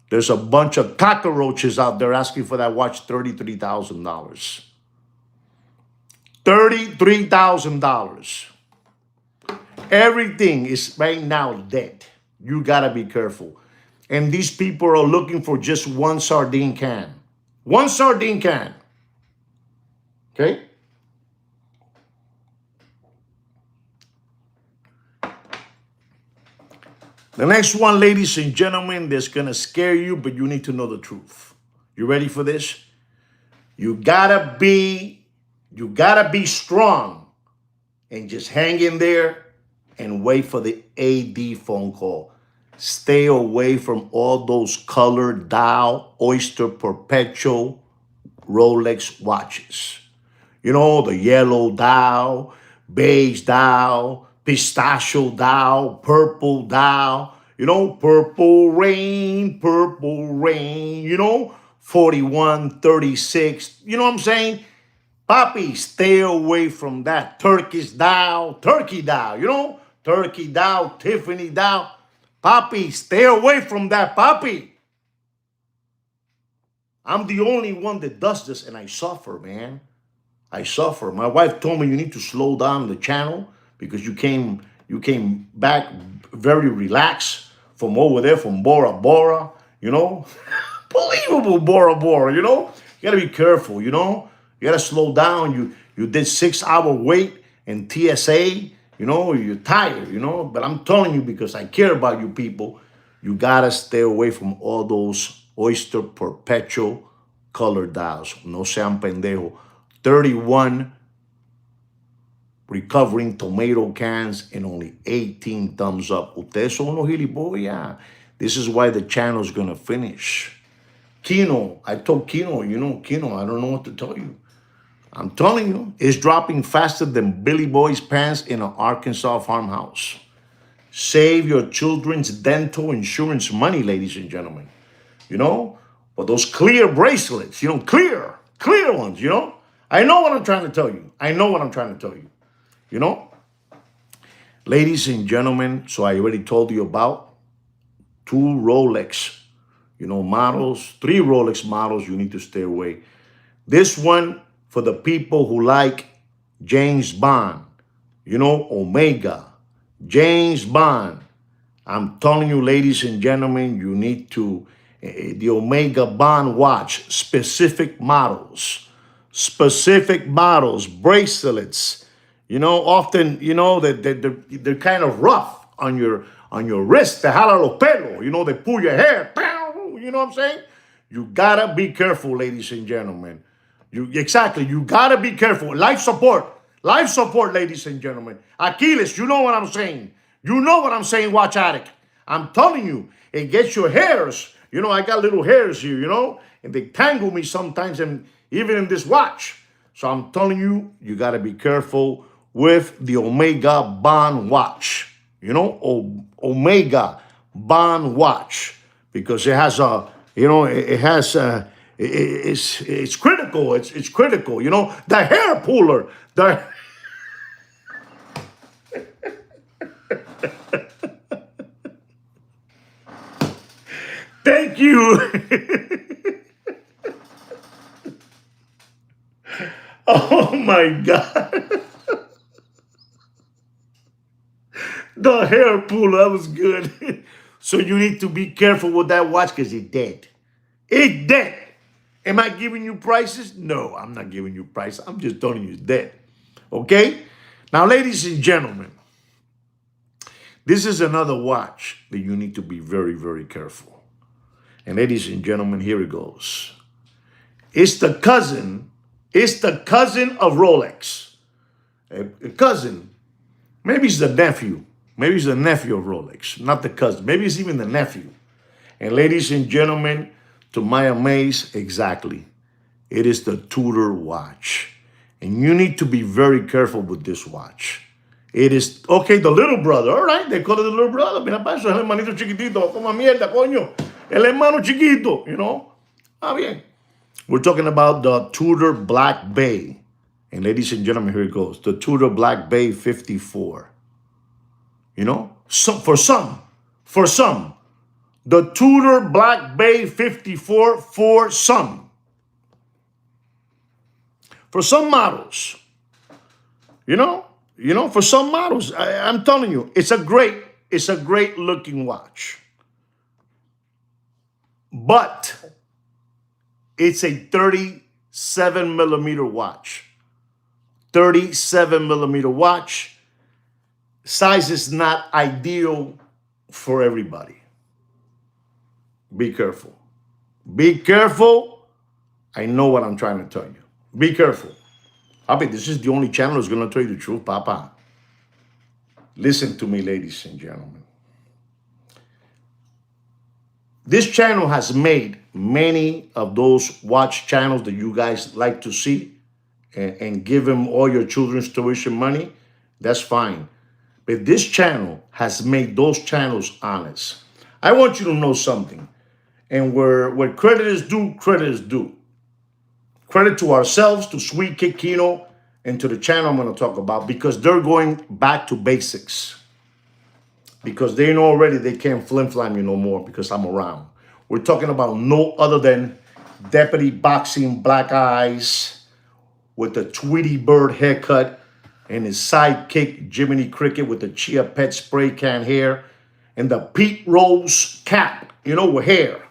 There's a bunch of cockroaches out there asking for that watch $33,000. $33,000. Everything is right now dead. You gotta be careful. And these people are looking for just one sardine can. One sardine can. Okay? The next one, ladies and gentlemen, that's gonna scare you, but you need to know the truth. You ready for this? You gotta be strong and just hang in there and wait for the AD phone call. Stay away from all those colored dial, oyster perpetual Rolex watches. The yellow dial, beige dial, pistachio dial, purple dial, purple rain, 41, 36, you know what I'm saying? Papi, stay away from that turkey dial, Turkey Dow, Tiffany Dow. Papi, stay away from that, Papi. I'm the only one that does this, and I suffer, man. I suffer. My wife told me you need to slow down the channel because you came back very relaxed from over there from Bora Bora, you know. Unbelievable Bora Bora, you know. You gotta be careful, you know. You gotta slow down. You did 6 hour wait in TSA, you know, you're tired, you know. But I'm telling you because I care about you people, you gotta stay away from all those Oyster Perpetual color dials. No sean pendejo. 31 recovering tomato cans and only 18 thumbs up. Ustedes son unos gilipollas. This is why the channel's gonna finish. Kino, I told Kino, you know, Kino, I don't know what to tell you. I'm telling you, it's dropping faster than Billy Boy's pants in an Arkansas farmhouse. Save your children's dental insurance money, ladies and gentlemen. You know, but those clear bracelets, you know, clear ones, you know. I know what I'm trying to tell you. I know what I'm trying to tell you. You know, ladies and gentlemen, so I already told you about 2 Rolex, you know, models, 3 Rolex models you need to stay away. This one for the people who like James Bond, you know, Omega, James Bond. I'm telling you, ladies and gentlemen, you need to, the Omega Bond watch, specific models, bracelets, you know, often, you know, they're kind of rough on your wrist. Te jala los pelos, you know, they pull your hair. You know what I'm saying? You gotta be careful, ladies and gentlemen. You gotta be careful. Life support, ladies and gentlemen. Achilles, you know what I'm saying. You know what I'm saying, watch addict. I'm telling you, it gets your hairs. You know, I got little hairs here, you know, and they tangle me sometimes, and even in this watch. So I'm telling you, you got to be careful with the Omega Bond watch. You know, Omega Bond watch, because it has a, you know, it's critical. It's critical. You know, the hair puller, Thank you. Oh my God. The hair puller, that was good. So you need to be careful with that watch because it's dead. It's dead. Am I giving you prices? No, I'm not giving you prices. I'm just telling you it's dead. Okay? Now, ladies and gentlemen, this is another watch that you need to be very, very careful. And ladies and gentlemen, here it goes. It's the cousin of Rolex. A cousin. Maybe it's the nephew. Maybe it's the nephew of Rolex, not the cousin. Maybe it's even the nephew. And ladies and gentlemen, to my amaze, exactly. It is the Tudor watch. And you need to be very careful with this watch. It is, okay, the little brother, all right, they call it the little brother. Mira, pa, eso es el hermanito chiquitito, como mierda, coño. El hermano chiquito, you know. Ah, bien. We're talking about the Tudor Black Bay. And ladies and gentlemen, here it goes. The Tudor Black Bay 54. You know, for some, the Tudor Black Bay 54 for some models, you know, for some models, I'm telling you, it's a great looking watch, but it's a 37 millimeter watch. 37 millimeter watch. Size is not ideal for everybody. Be careful. Be careful. I know what I'm trying to tell you. Be careful. Papi, this is the only channel that's going to tell you the truth, Papa. Listen to me, ladies and gentlemen. This channel has made many of those watch channels that you guys like to see and give them all your children's tuition money. That's fine. But this channel has made those channels honest. I want you to know something. And where credit is due, credit is due. Credit to ourselves, to Sweet Kick Kino, and to the channel I'm going to talk about, because they're going back to basics. because they know already they can't flim-flam you no more because I'm around. We're talking about no other than Deputy Boxing Black Eyes with the Tweety Bird haircut and his sidekick Jiminy Cricket with the Chia Pet spray can hair and the Pete Rose cap, with hair.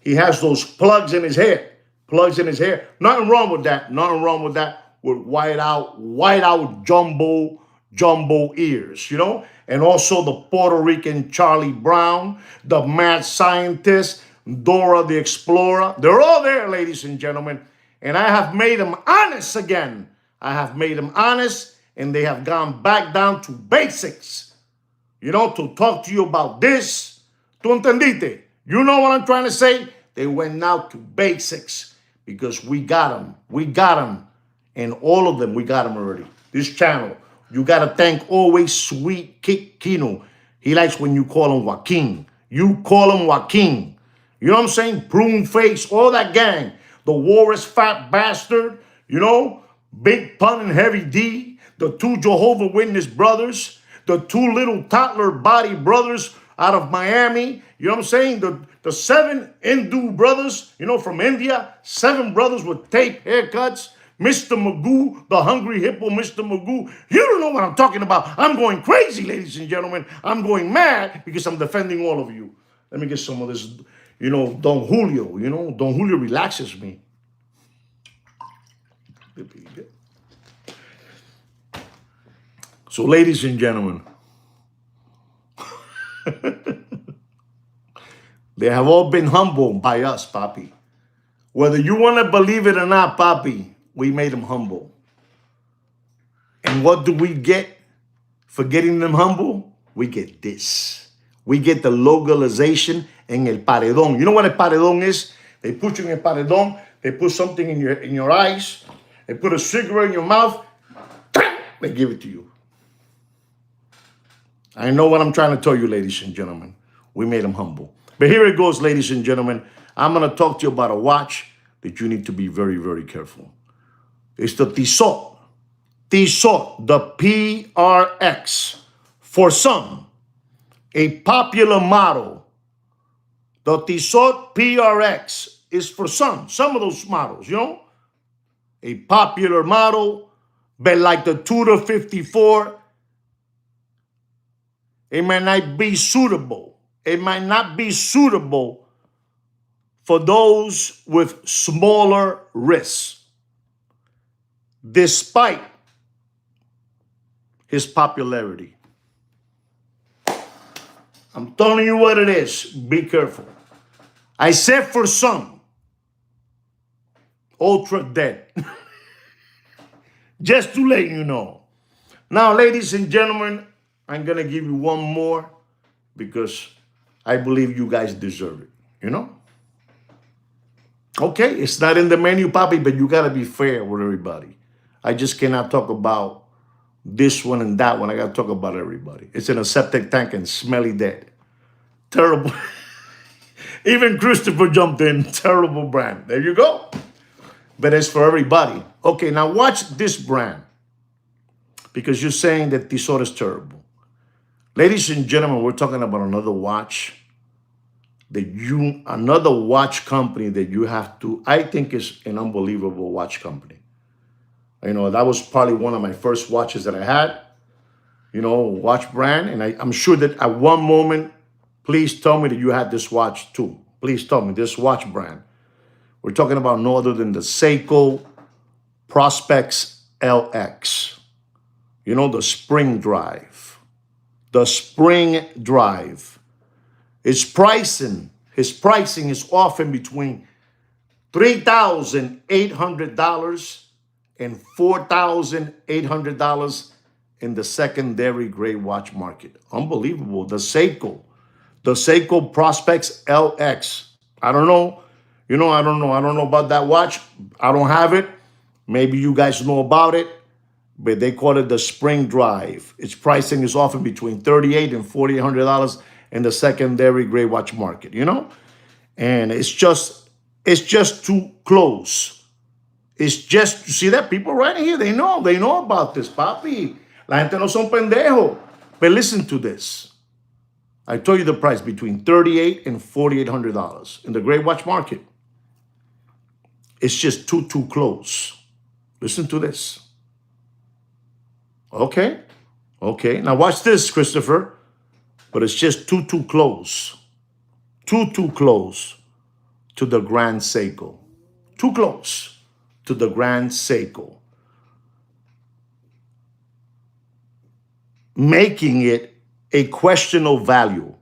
He has those plugs in his hair. Plugs in his hair. Nothing wrong with that. Nothing wrong with that. With white out jumbo ears, And also the Puerto Rican Charlie Brown, the mad scientist, Dora the Explorer. They're all there, ladies and gentlemen. And I have made them honest again. I have made them honest, and they have gone back down to basics. To talk to you about this. ¿Tú entendiste? You know what I'm trying to say? They went now to basics because we got them. We got them. And all of them, we got them already. This channel, you got to thank always Sweet Kick Kino. He likes when you call him Joaquin. You call him Joaquin. You know what I'm saying? Prune Face, all that gang. The Walrus Fat Bastard, Big Pun and Heavy D, the two Jehovah Witness brothers, the two little toddler body brothers out of Miami. You know what I'm saying? The 7 Hindu brothers, from India. 7 brothers with tape haircuts. Mr. Magoo, the hungry hippo, Mr. Magoo. You don't know what I'm talking about. I'm going crazy, ladies and gentlemen. I'm going mad because I'm defending all of you. Let me get some of this, Don Julio. Don Julio relaxes me. So, ladies and gentlemen, they have all been humbled by us, Papi. Whether you want to believe it or not, Papi, we made them humble. And what do we get for getting them humble? We get this. We get the localization en el paredón. You know what a paredón is? They put you in a paredón. They put something in your eyes. They put a cigarette in your mouth. They give it to you. I know what I'm trying to tell you, ladies and gentlemen. We made them humble. But here it goes, ladies and gentlemen. I'm going to talk to you about a watch that you need to be very, very careful. It's the Tissot. Tissot, the PRX. For some, a popular model. The Tissot PRX is for some of those models, A popular model, but like the Tudor 54, it might not be suitable. It might not be suitable for those with smaller wrists, despite his popularity. I'm telling you what it is. Be careful. I said for some, ultra dead. Just to let you know. Now, ladies and gentlemen, I'm going to give you one more because I believe you guys deserve it, Okay, it's not in the menu, Papi, but you got to be fair with everybody. I just cannot talk about this one and that one. I got to talk about everybody. It's in a septic tank and smelly dead. Terrible. Even Christopher jumped in. Terrible brand. There you go. But it's for everybody. Okay, now watch this brand because you're saying that Tissot is terrible. Ladies and gentlemen, we're talking about another watch another watch company that you have to, I think is an unbelievable watch company. That was probably one of my first watches that I had, watch brand. And I'm sure that at one moment, please tell me that you had this watch too. Please tell me this watch brand. We're talking about no other than the Seiko Prospex LX. The spring drive. The spring drive. His pricing is often between $3,800 and $4,800 in the secondary gray watch market. Unbelievable. The Seiko Prospex LX. I don't know. I don't know about that watch. I don't have it. Maybe you guys know about it. But they call it the spring drive. Its pricing is often between $3,800 and $4,800 in the secondary gray watch market, And it's just too close. It's just, you see that? People right here, they know about this, papi. La gente no son pendejos. But listen to this. I told you the price between $3,800 and $4,800 in the gray watch market. It's just too close. Listen to this. Okay. Now watch this, Christopher. But it's just too close. Too close to the Grand Seiko. Too close to the Grand Seiko. Making it a questionable value.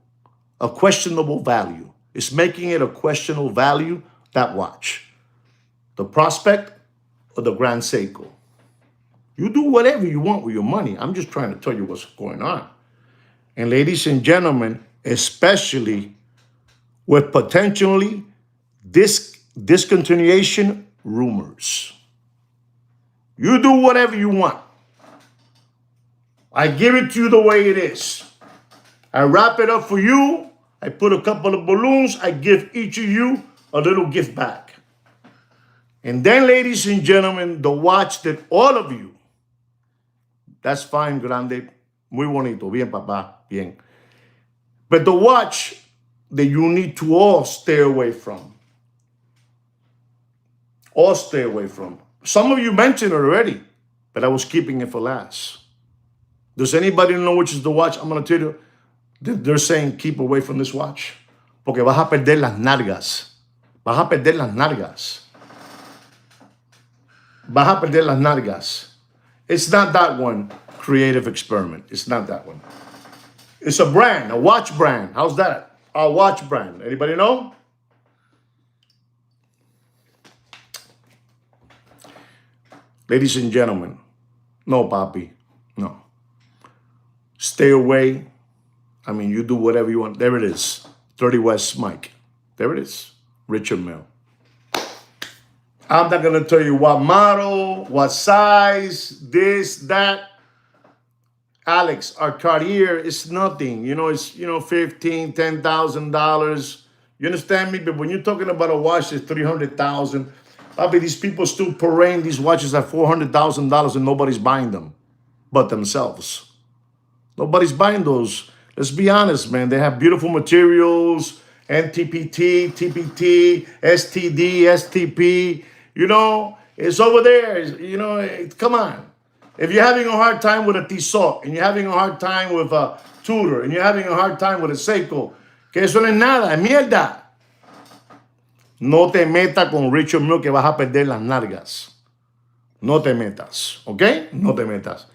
A questionable value. It's making it a questionable value, that watch. The Prospect or the Grand Seiko. You do whatever you want with your money. I'm just trying to tell you what's going on. And ladies and gentlemen, especially with potentially discontinuation rumors. You do whatever you want. I give it to you the way it is. I wrap it up for you. I put a couple of balloons. I give each of you a little gift back. And then, ladies and gentlemen, the watch that all of you, that's fine, grande, muy bonito, bien, papá, bien. But the watch that you need to all stay away from. All stay away from. Some of you mentioned it already, but I was keeping it for last. Does anybody know which is the watch? I'm going to tell you, they're saying keep away from this watch. Porque vas a perder las nalgas. Vas a perder las nalgas. Vas a perder las nalgas. It's not that one, Creative Experiment. It's not that one. It's a brand, a watch brand. How's that? A watch brand. Anybody know? Ladies and gentlemen, no, papi, no. Stay away. I mean, you do whatever you want. There it is. 30 West Mike. There it is. Richard Mille. I'm not going to tell you what model, what size, this, that. Alex, our Cartier is nothing. You know, it's, $15,000, $10,000. You understand me? But when you're talking about a watch that's $300,000, probably these people still parading these watches at $400,000 and nobody's buying them but themselves. Nobody's buying those. Let's be honest, man. They have beautiful materials, NTPT, TPT, STD, STP. It's over there. Come on. If you're having a hard time with a Tissot, and you're having a hard time with a Tudor, and you're having a hard time with a Seiko, que eso no es nada, es mierda. No te metas con Richard Mille que vas a perder las nalgas. No te metas, okay? No te metas.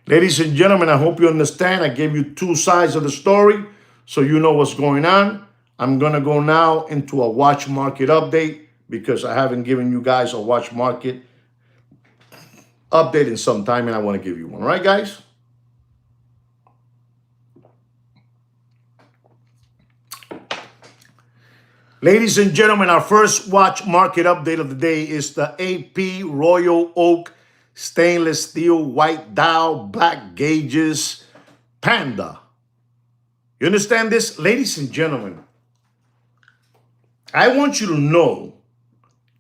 Ladies and gentlemen, I hope you understand. I gave you two sides of the story so you know what's going on. I'm going to go now into a watch market update because I haven't given you guys a watch market update in some time, and I want to give you one. All right, guys? Ladies and gentlemen, our first watch market update of the day is the AP Royal Oak stainless steel white dial, black gauges, Panda. You understand this? Ladies and gentlemen, I want you to know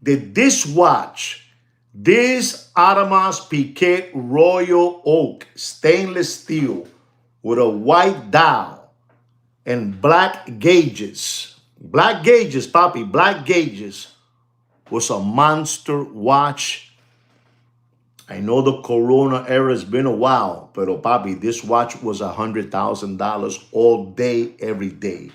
that this watch, this Audemars Piguet Royal Oak stainless steel with a white dial and black gauges, papi, black gauges, was a monster watch. I know the Corona era has been a while, pero papi, this watch was $100,000 all day, every day.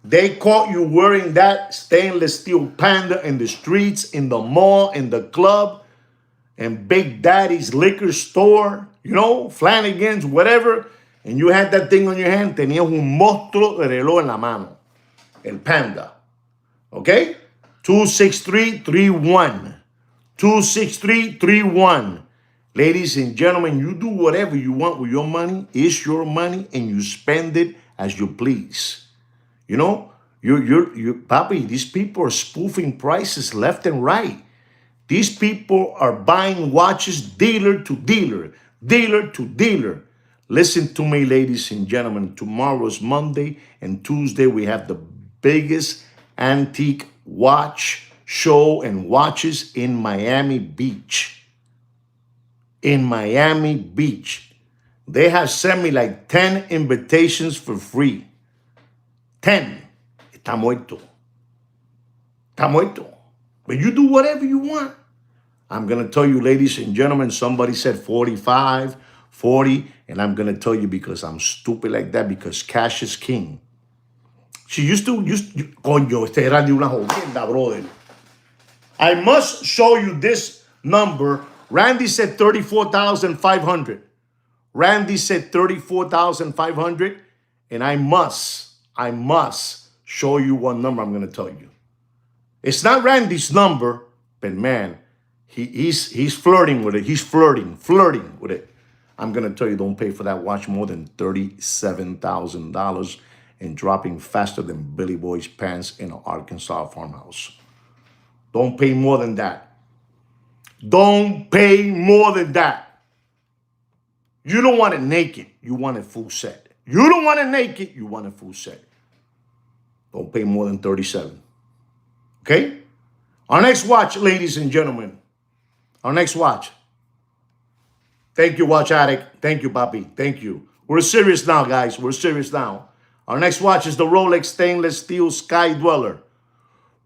They caught you wearing that stainless steel Panda in the streets, in the mall, in the club, in Big Daddy's liquor store, Flanagan's, whatever, and you had that thing on your hand, tenías un monstruo de reloj en la mano, el Panda, okay? 26331. 26331. Ladies and gentlemen, you do whatever you want with your money. It's your money, and you spend it as you please. Papi, these people are spoofing prices left and right. These people are buying watches dealer to dealer, dealer to dealer. Listen to me, ladies and gentlemen. Tomorrow's Monday, and Tuesday we have the biggest antique watch show and watches in Miami Beach. In Miami Beach. They have sent me like 10 invitations for free. 10. Está muerto. Está muerto. But you do whatever you want. I'm going to tell you, ladies and gentlemen, somebody said 45, 40, and I'm going to tell you because I'm stupid like that, because cash is king. She used to, coño, este era de una jodienda, brother. I must show you this number. Randy said 34,500. Randy said 34,500, and I must show you one number I'm going to tell you. It's not Randy's number, but man, he's flirting with it. He's flirting with it. I'm going to tell you, don't pay for that watch more than $37,000 and dropping faster than Billy Boy's pants in an Arkansas farmhouse. Don't pay more than that. Don't pay more than that. You don't want it naked. You want it full set. You don't want it naked. You want it full set. Don't pay more than 37. Okay? Our next watch, ladies and gentlemen. Our next watch. Thank you, Watch Addict. Thank you, Papi. Thank you. We're serious now, guys. We're serious now. Our next watch is the Rolex Stainless Steel Sky Dweller.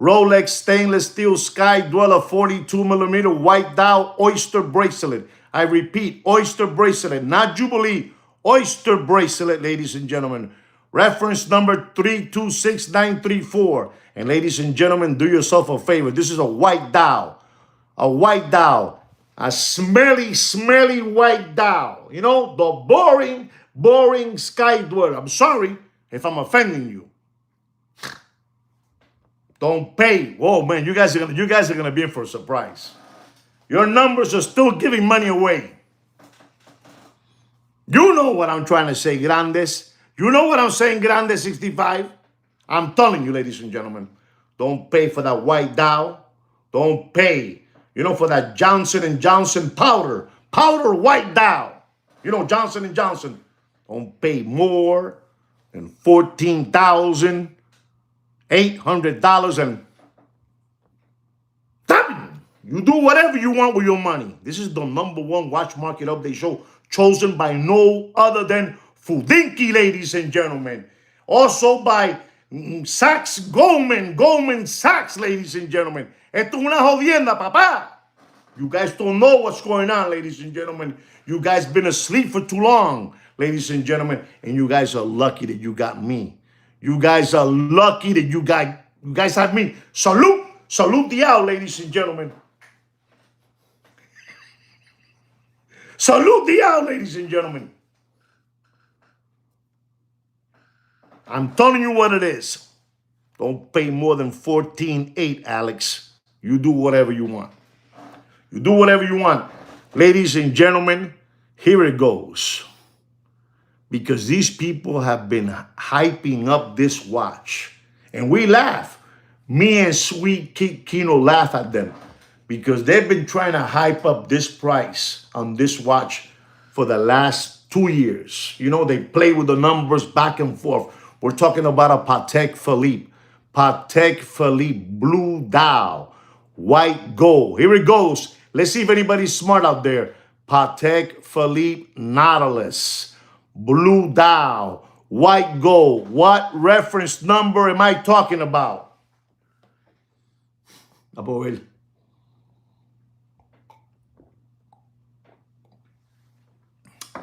Rolex Stainless Steel Sky Dweller 42 millimeter white dial oyster bracelet. I repeat, oyster bracelet, not Jubilee. Oyster bracelet, ladies and gentlemen. Reference number 326934. And ladies and gentlemen, do yourself a favor. This is a white dial. A white dial. A smelly, smelly white dial. You know, the boring Sky Dweller. I'm sorry if I'm offending you. Don't pay. Oh man, you guys are gonna be in for a surprise. Your numbers are still giving money away. You know what I'm trying to say, Grandes. You know what I'm saying, Grande 65. I'm telling you, ladies and gentlemen, don't pay for that white dial. Don't pay, for that Johnson & Johnson powder white dial. Johnson & Johnson. Don't pay more than $14,800 and you do whatever you want with your money. This is the #1 watch market update show chosen by no other than Fudinki, ladies and gentlemen. Also by Sachs Goldman Sachs, ladies and gentlemen. Esto es una jodienda, papá. You guys don't know what's going on, ladies and gentlemen. You guys been asleep for too long, ladies and gentlemen. And you guys are lucky that you got me. You guys are lucky that you guys have me. Salute the out, ladies and gentlemen. Salute the out, ladies and gentlemen. I'm telling you what it is. Don't pay more than $14,800, Alex. You do whatever you want. You do whatever you want. Ladies and gentlemen, here it goes. Because these people have been hyping up this watch. And we laugh. Me and Sweet Kino laugh at them. Because they've been trying to hype up this price on this watch for the last 2 years. They play with the numbers back and forth. We're talking about a Patek Philippe. Patek Philippe blue dial, white gold. Here it goes. Let's see if anybody's smart out there. Patek Philippe Nautilus, blue dial, white gold. What reference number am I talking about?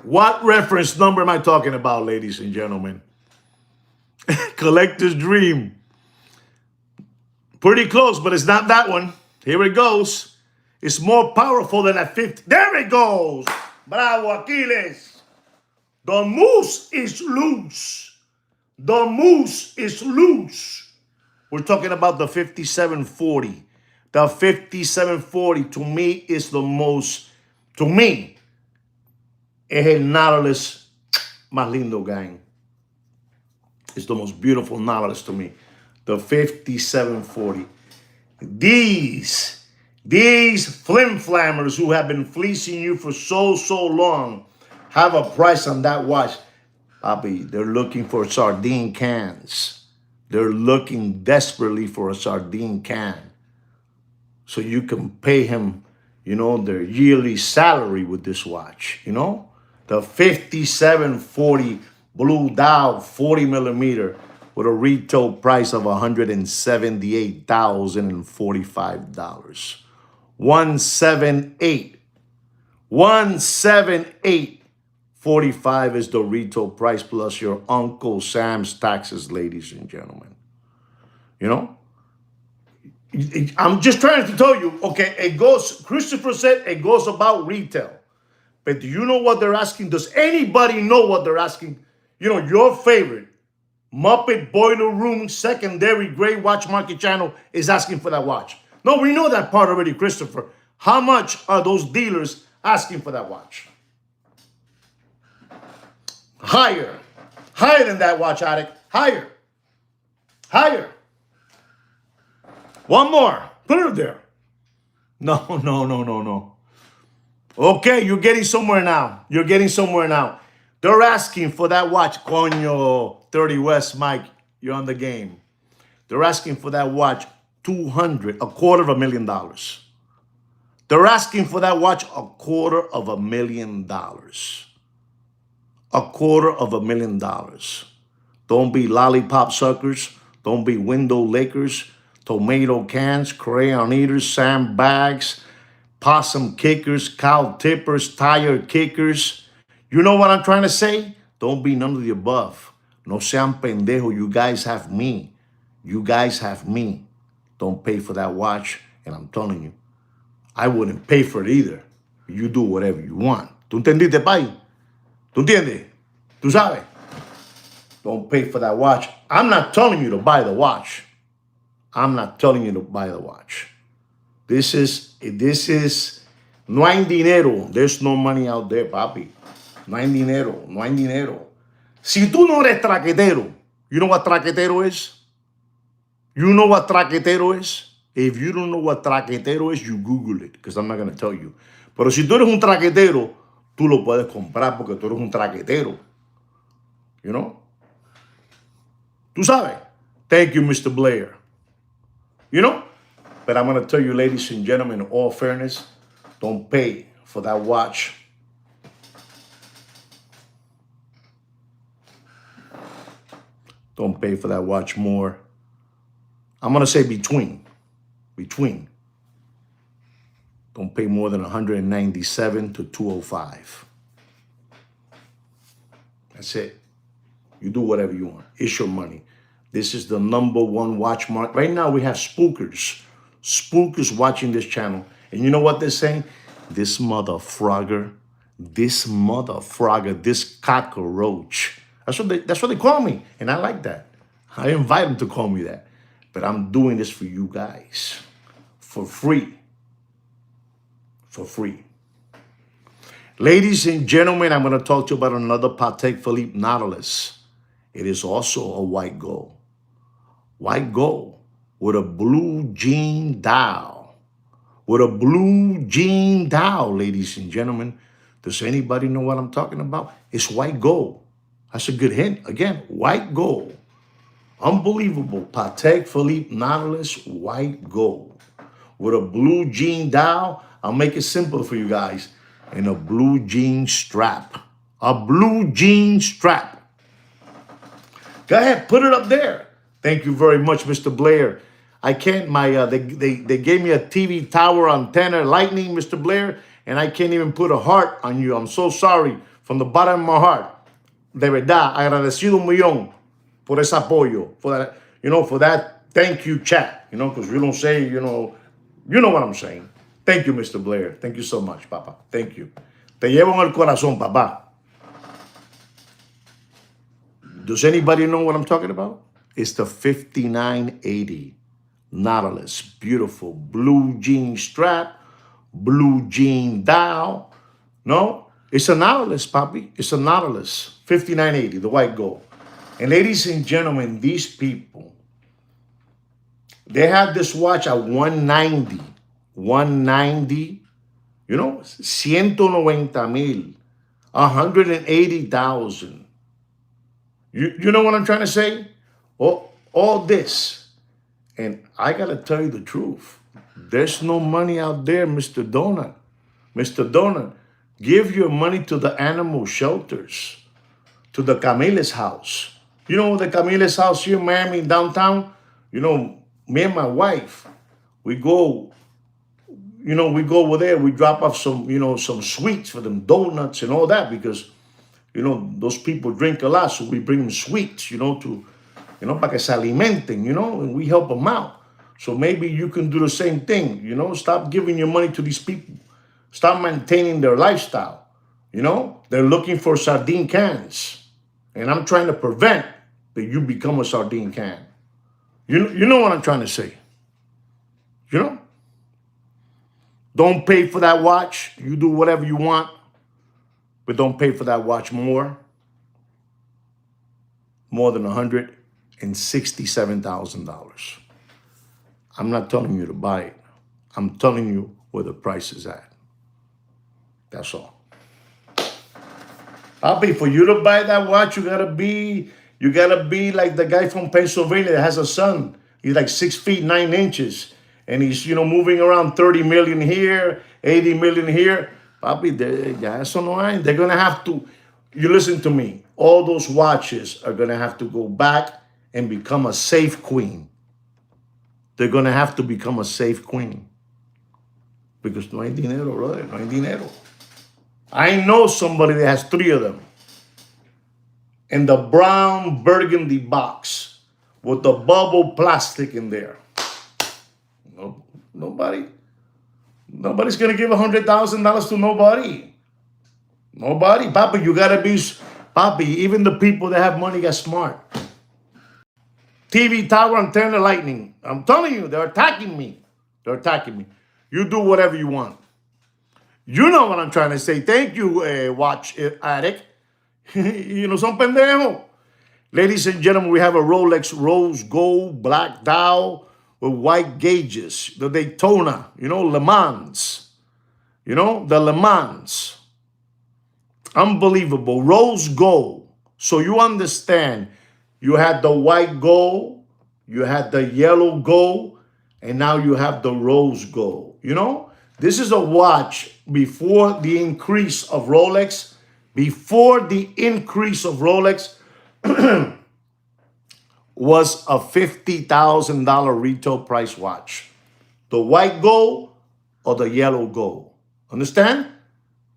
What reference number am I talking about, ladies and gentlemen? Collector's Dream. Pretty close, but it's not that one. Here it goes. It's more powerful than a 50. There it goes. Bravo, Aquiles. The moose is loose. The moose is loose. We're talking about the 5740. The 5740 to me is the most, to me, es el Nautilus más lindo, gang. It's the most beautiful Nautilus to me. The 5740. These flim-flammers who have been fleecing you for so long have a price on that watch. Papi, they're looking for sardine cans. They're looking desperately for a sardine can. So you can pay him, their yearly salary with this watch, The 5740 Blue Dial 40 millimeter with a retail price of $178,045. 178.45 is the retail price plus your Uncle Sam's taxes, ladies and gentlemen. You know, I'm just trying to tell you, okay, it goes, Christopher said it goes about retail. But do you know what they're asking? Does anybody know what they're asking? You know, your favorite Muppet Boiler Room secondary gray watch market channel is asking for that watch. No, we know that part already, Christopher. How much are those dealers asking for that watch? Higher. Higher than that watch, addict. Higher. Higher. One more. Put it there. No. Okay, you're getting somewhere now. You're getting somewhere now. They're asking for that watch. Coño, 30 West, Mike, you're on the game. They're asking for that watch, $250,000. They're asking for that watch, $250,000. $250,000. Don't be lollipop suckers. Don't be window lickers, tomato cans, crayon eaters, sandbags, possum kickers, cow tippers, tire kickers. You know what I'm trying to say? Don't be none of the above. No sean pendejo. You guys have me. You guys have me. Don't pay for that watch. And I'm telling you, I wouldn't pay for it either. You do whatever you want. ¿Tú entendiste, pai? ¿Tú entiendes? ¿Tú sabes? Don't pay for that watch. I'm not telling you to buy the watch. I'm not telling you to buy the watch. This is, no hay dinero. There's no money out there, papi. No hay dinero. Si tú no eres traquetero, you know what traquetero is? You know what traquetero is? If you don't know what traquetero is, you Google it, because I'm not going to tell you. Pero si tú eres un traquetero, tú lo puedes comprar porque tú eres un traquetero. You know? Tú sabes? Thank you, Mr. Blair. You know? But I'm going to tell you, ladies and gentlemen, in all fairness, don't pay for that watch. Don't pay for that watch more. I'm going to say between. Don't pay more than $197 to $205. That's it. You do whatever you want. It's your money. This is the #1 watch mark. Right now we have spookers. Spookers watching this channel. And you know what they're saying? This motherfrogger, this cockroach. That's what they call me. And I like that. I invite them to call me that. But I'm doing this for you guys. For free. For free. Ladies and gentlemen, I'm going to talk to you about another Patek Philippe Nautilus. It is also a white gold. White gold with a blue jean dial. Ladies and gentlemen. Does anybody know what I'm talking about? It's white gold. That's a good hint. Again, white gold. Unbelievable. Patek Philippe Nautilus white gold. With a blue jean dial. I'll make it simple for you guys. And a blue jean strap. A blue jean strap. Go ahead, put it up there. Thank you very much, Mr. Blair. I can't, they gave me a TV tower antenna lightning, Mr. Blair, and I can't even put a heart on you. I'm so sorry from the bottom of my heart. De verdad, agradecido un millón por ese apoyo, for that, for that thank you chat, because you don't say, you know what I'm saying. Thank you, Mr. Blair. Thank you so much, Papa. Thank you. Te llevo en el corazón, Papa. Does anybody know what I'm talking about? It's the 5980 Nautilus. Beautiful blue jean strap, blue jean dial. No, it's a Nautilus, Papi. It's a Nautilus. 5980, the white gold. And ladies and gentlemen, these people, they had this watch at 190. 190, 190,000, 180,000. You know what I'm trying to say? All this. And I got to tell you the truth. There's no money out there, Mr. Donut. Mr. Donut, Give your money to the animal shelters, to the Camiles house. You know the Camiles house here in Miami, downtown? You know, me and my wife, we go, we go over there, we drop off some, some sweets for them, donuts and all that, because, those people drink a lot, so we bring them sweets, para que se alimenten, and we help them out. So maybe you can do the same thing, stop giving your money to these people. Stop maintaining their lifestyle. They're looking for sardine cans. And I'm trying to prevent that you become a sardine can. You know what I'm trying to say. Don't pay for that watch. You do whatever you want, but don't pay for that watch more than $167,000. I'm not telling you to buy it. I'm telling you where the price is at. That's all. Papi, for you to buy that watch, you gotta be like the guy from Pennsylvania that has a son. He's like 6 feet 9 inches, and he's moving around 30 million here, 80 million here. Papi, they're gonna have to. You listen to me. All those watches are gonna have to go back and become a safe queen. They're gonna have to become a safe queen because no hay dinero, brother. No hay dinero. I know somebody that has 3 of them in the brown burgundy box with the bubble plastic in there. No, nobody's gonna give $100,000 to nobody. Nobody, Papi. You gotta be, Papi. Even the people that have money get smart. TV tower, antenna, lightning. I'm telling you, they're attacking me. They're attacking me. You do whatever you want. You know what I'm trying to say. Thank you, watch addict. Son pendejo. Ladies and gentlemen, we have a Rolex rose gold black dial with white gauges. The Daytona, Le Mans. The Le Mans. Unbelievable. Rose gold. So you understand, you had the white gold, you had the yellow gold, and now you have the rose gold. This is a watch before the increase of Rolex. Before the increase of Rolex was a $50,000 retail price watch. The white gold or the yellow gold. Understand?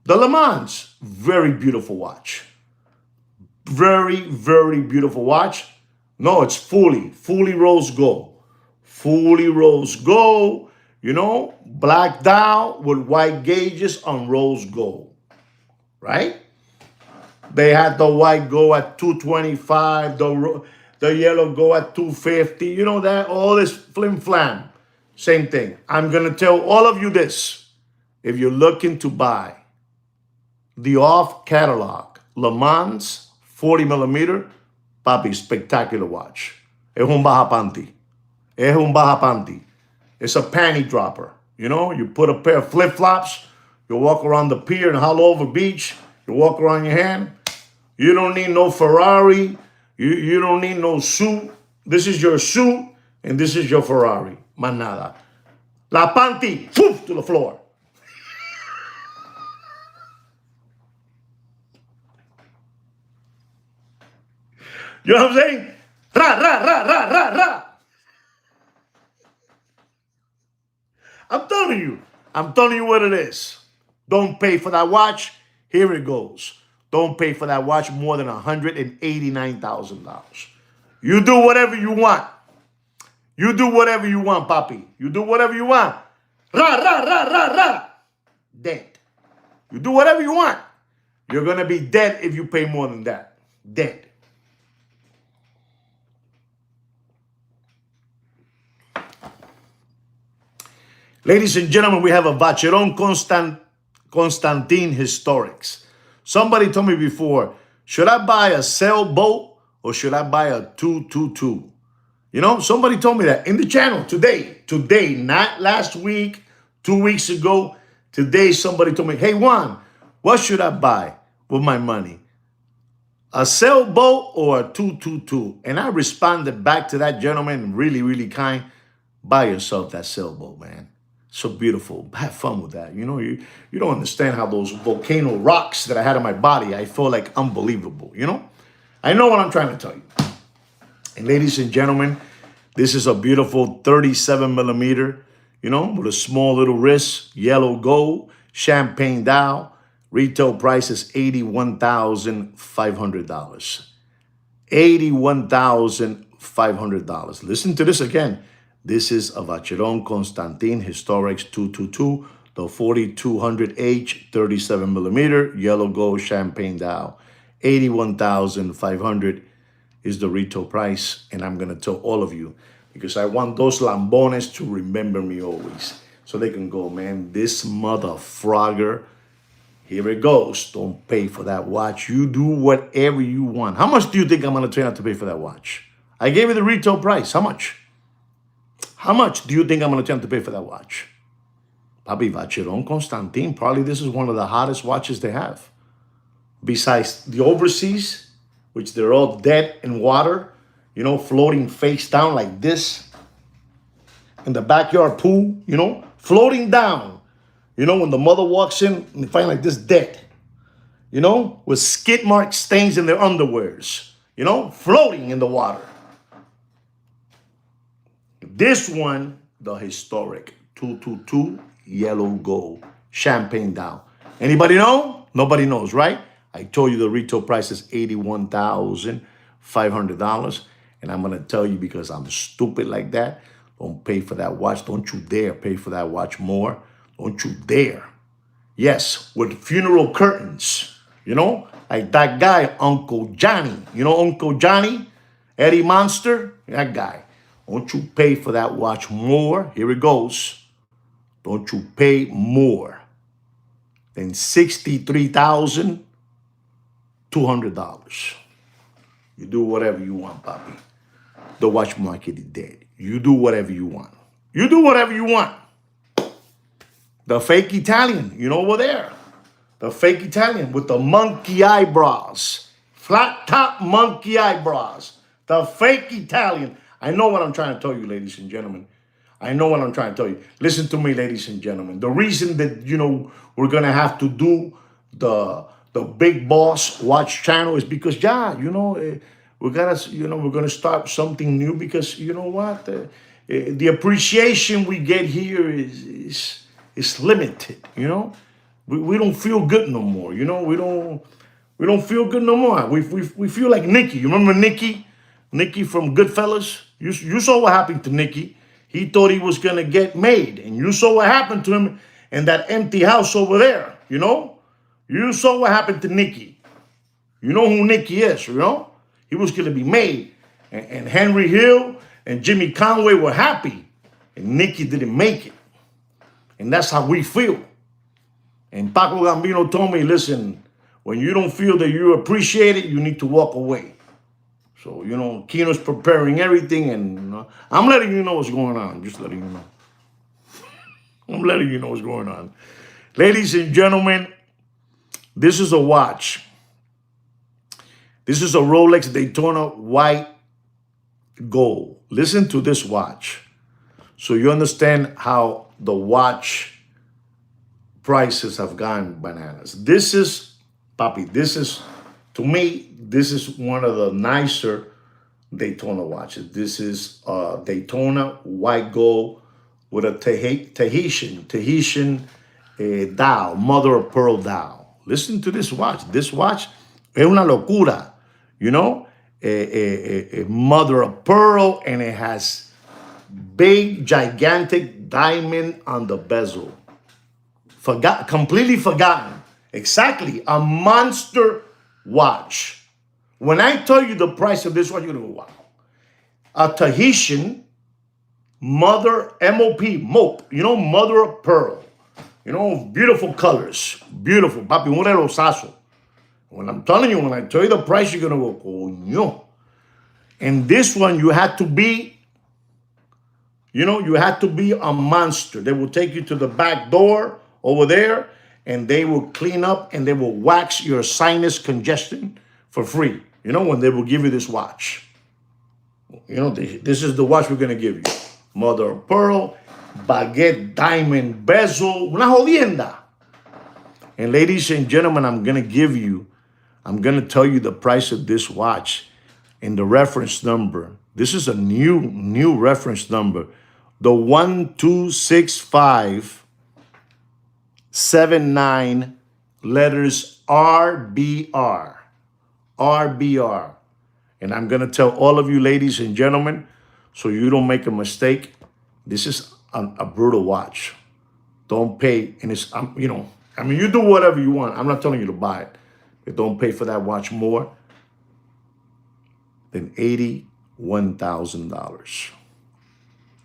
The Le Mans, very beautiful watch. Very, very beautiful watch. No, it's fully rose gold. Fully rose gold. Black dial with white gauges on rose gold, right? They had the white gold at 225, the yellow gold at 250. That all this flim flam, same thing. I'm gonna tell all of you this: if you're looking to buy the off catalog Le Mans 40 millimeter, papi, spectacular watch. Es un baja panty. Es un baja panty. It's a panty dropper. You put a pair of flip-flops, you walk around the pier in Haulover Beach, you walk around your hand. You don't need no Ferrari. You don't need no suit. This is your suit, and this is your Ferrari. Manada. La panty, poof, to the floor. You know what I'm saying? Ra, ra, ra, ra, ra, ra. I'm telling you what it is. Don't pay for that watch. Here it goes. Don't pay for that watch more than $189,000. You do whatever you want. You do whatever you want, papi. You do whatever you want. Ra, ra, ra, ra, ra. Dead. You do whatever you want. You're going to be dead if you pay more than that. Dead. Ladies and gentlemen, we have a Vacheron Constantin Historics. Somebody told me before, should I buy a sailboat or should I buy a 222? Somebody told me that in the channel today, not last week, 2 weeks ago. Today, somebody told me, hey, Juan, what should I buy with my money? A sailboat or a 222? And I responded back to that gentleman, really, really kind, buy yourself that sailboat, man. So beautiful. Have fun with that. You don't understand how those volcano rocks that I had on my body, I feel like unbelievable, I know what I'm trying to tell you. And ladies and gentlemen, this is a beautiful 37 millimeter, with a small little wrist, yellow gold, champagne dial. Retail price is $81,500. $81,500. Listen to this again. This is a Vacheron Constantin Historics 222, the 4200H 37 millimeter yellow gold champagne dial. $81,500 is the retail price, and I'm gonna tell all of you because I want those Lambones to remember me always, so they can go, man, this mother frogger. Here it goes. Don't pay for that watch. You do whatever you want. How much do you think I'm going to turn out to pay for that watch? I gave you the retail price. How much? How much do you think I'm going to turn out to pay for that watch? Papi, Vacheron Constantin. Probably this is one of the hottest watches they have. Besides the overseas, which they're all dead in water, floating face down like this in the backyard pool, floating down. When the mother walks in and they find like this dead, with skid mark stains in their underwears, floating in the water. This one, the historic 222 yellow gold champagne dial. Anybody know? Nobody knows, right? I told you the retail price is $81,500. And I'm going to tell you, because I'm stupid like that, don't pay for that watch. Don't you dare pay for that watch more. Don't you dare. Yes, with funeral curtains, like that guy, Uncle Johnny. Uncle Johnny, Eddie Monster, that guy. Don't you pay for that watch more. Here it goes. Don't you pay more than $63,200. You do whatever you want, Bobby. The watch market is dead. You do whatever you want. You do whatever you want. The fake Italian, over there. The fake Italian with the monkey eyebrows. Flat top monkey eyebrows. The fake Italian. I know what I'm trying to tell you, ladies and gentlemen. I know what I'm trying to tell you. Listen to me, ladies and gentlemen. The reason that, we're going to have to do the Big Boss Watch channel is because, we're going to start something new because, you know what? The appreciation we get here is limited, We don't feel good no more, We don't feel good no more. We feel like Nicky. You remember Nicky? Nicky from Goodfellas? You saw what happened to Nicky. He thought he was gonna get made, and you saw what happened to him in that empty house over there, You saw what happened to Nicky. You know who Nicky is, He was gonna be made. And Henry Hill and Jimmy Conway were happy, and Nicky didn't make it. And that's how we feel. And Paco Gambino told me, listen, when you don't feel that you appreciate it, you need to walk away. So, Kino's preparing everything, and I'm letting you know what's going on. Just letting you know. I'm letting you know what's going on. Ladies and gentlemen, this is a watch. This is a Rolex Daytona white gold. Listen to this watch, so you understand how the watch prices have gone bananas. This is, Papi, to me, this is one of the nicer Daytona watches. This is Daytona white gold with a Tahitian dial, mother of pearl dial. Listen to this watch. This watch es una locura, a mother of pearl, and it has big, gigantic diamond on the bezel. Completely forgotten. Exactly, a monster watch. When I tell you the price of this watch, you're gonna go, wow. A Tahitian mother MOP, mother of pearl. Beautiful colors. Beautiful. Papi, un relosazo. When I'm telling you, when I tell you the price, you're gonna go, coño. And this one, you had to be a monster. They will take you to the back door over there, and they will clean up and they will wax your sinus congestion for free. When they will give you this watch. This is the watch we're going to give you. Mother of pearl. baguette diamond bezel, una jodienda. And ladies and gentlemen, I'm going to tell you the price of this watch and the reference number. This is a new reference number. The 126579 letters RBR. RBR. And I'm going to tell all of you, ladies and gentlemen, so you don't make a mistake. This is a brutal watch. Don't pay, and it's, you do whatever you want. I'm not telling you to buy it, but don't pay for that watch more than $81,000.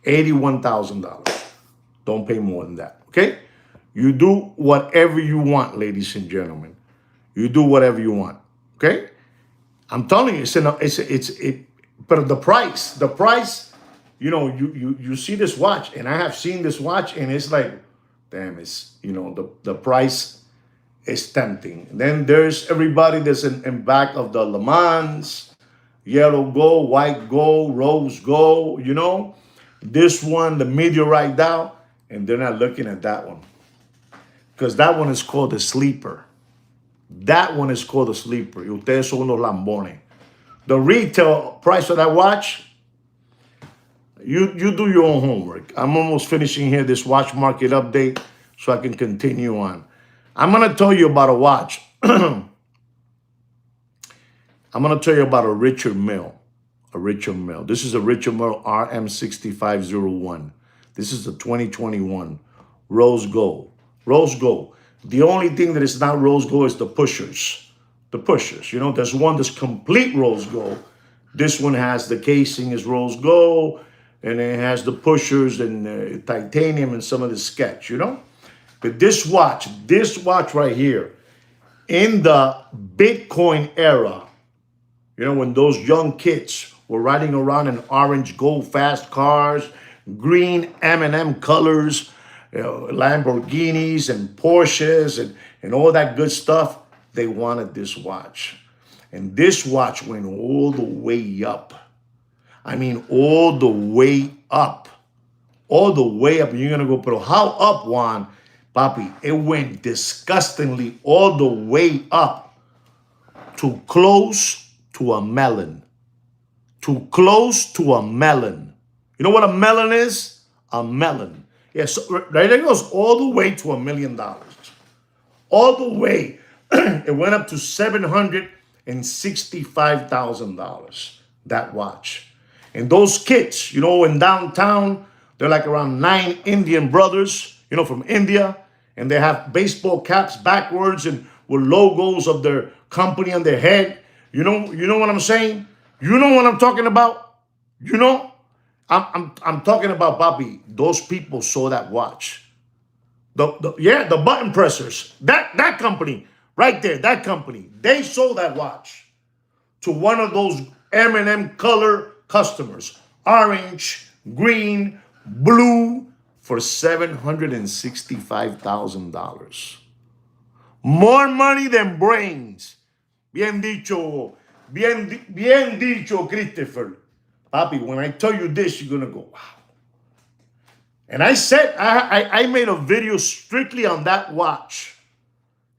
$81,000. Don't pay more than that, okay? You do whatever you want, ladies and gentlemen. You do whatever you want, okay? I'm telling you, but the price, you see this watch, and I have seen this watch, and it's like, damn, it's, the price is tempting. And then there's everybody that's in back of the Le Mans, yellow gold, white gold, rose gold, this one, the meteorite Dow, and they're not looking at that one. Because that one is called the sleeper. That one is called the sleeper. Y ustedes son unos lambones. The retail price of that watch, you do your own homework. I'm almost finishing here this watch market update so I can continue on. I'm going to tell you about a watch. I'm going to tell you about a Richard Mille. A Richard Mille. This is a Richard Mille RM6501. This is the 2021 rose gold. Rose gold. The only thing that is not rose gold is the pushers. The pushers. There's one that's complete rose gold. This one has the casing is rose gold, and it has the pushers and titanium and some of the sketch, But this watch right here, in the Bitcoin era, when those young kids were riding around in orange gold fast cars, green M&M colors, Lamborghinis and Porsches and all that good stuff, they wanted this watch. And this watch went all the way up. I mean, all the way up. All the way up. And you're going to go, but how up, Juan? Papi, it went disgustingly all the way up to close to a melon. To close to a melon. You know what a melon is? A melon. Yes, so right there goes all the way to $1 million. All the way. It went up to $765,000, that watch. And those kids, in downtown, they're like around 9 Indian brothers, from India. And they have baseball caps backwards and with logos of their company on their head. You know what I'm saying? You know what I'm talking about? I'm talking about, Bobby. Those people saw that watch. The button pressers. That company right there, that company, they sold that watch to one of those M&M color customers. Orange, green, blue, for $765,000. More money than brains. Bien dicho, Christopher. Papi, when I tell you this, you're going to go, wow. And I said, I made a video strictly on that watch.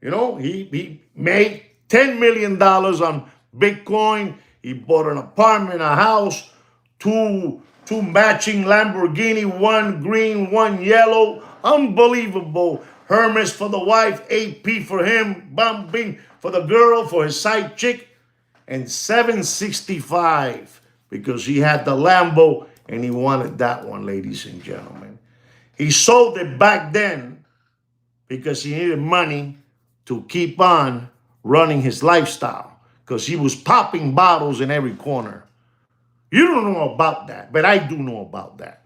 He made $10 million on Bitcoin. He bought an apartment, a house, two matching Lamborghini, one green, one yellow. Unbelievable. Hermes for the wife, AP for him, bam, bing for the girl, for his side chick, and $765 because he had the Lambo and he wanted that one, ladies and gentlemen. He sold it back then because he needed money to keep on running his lifestyle because he was popping bottles in every corner. You don't know about that, but I do know about that.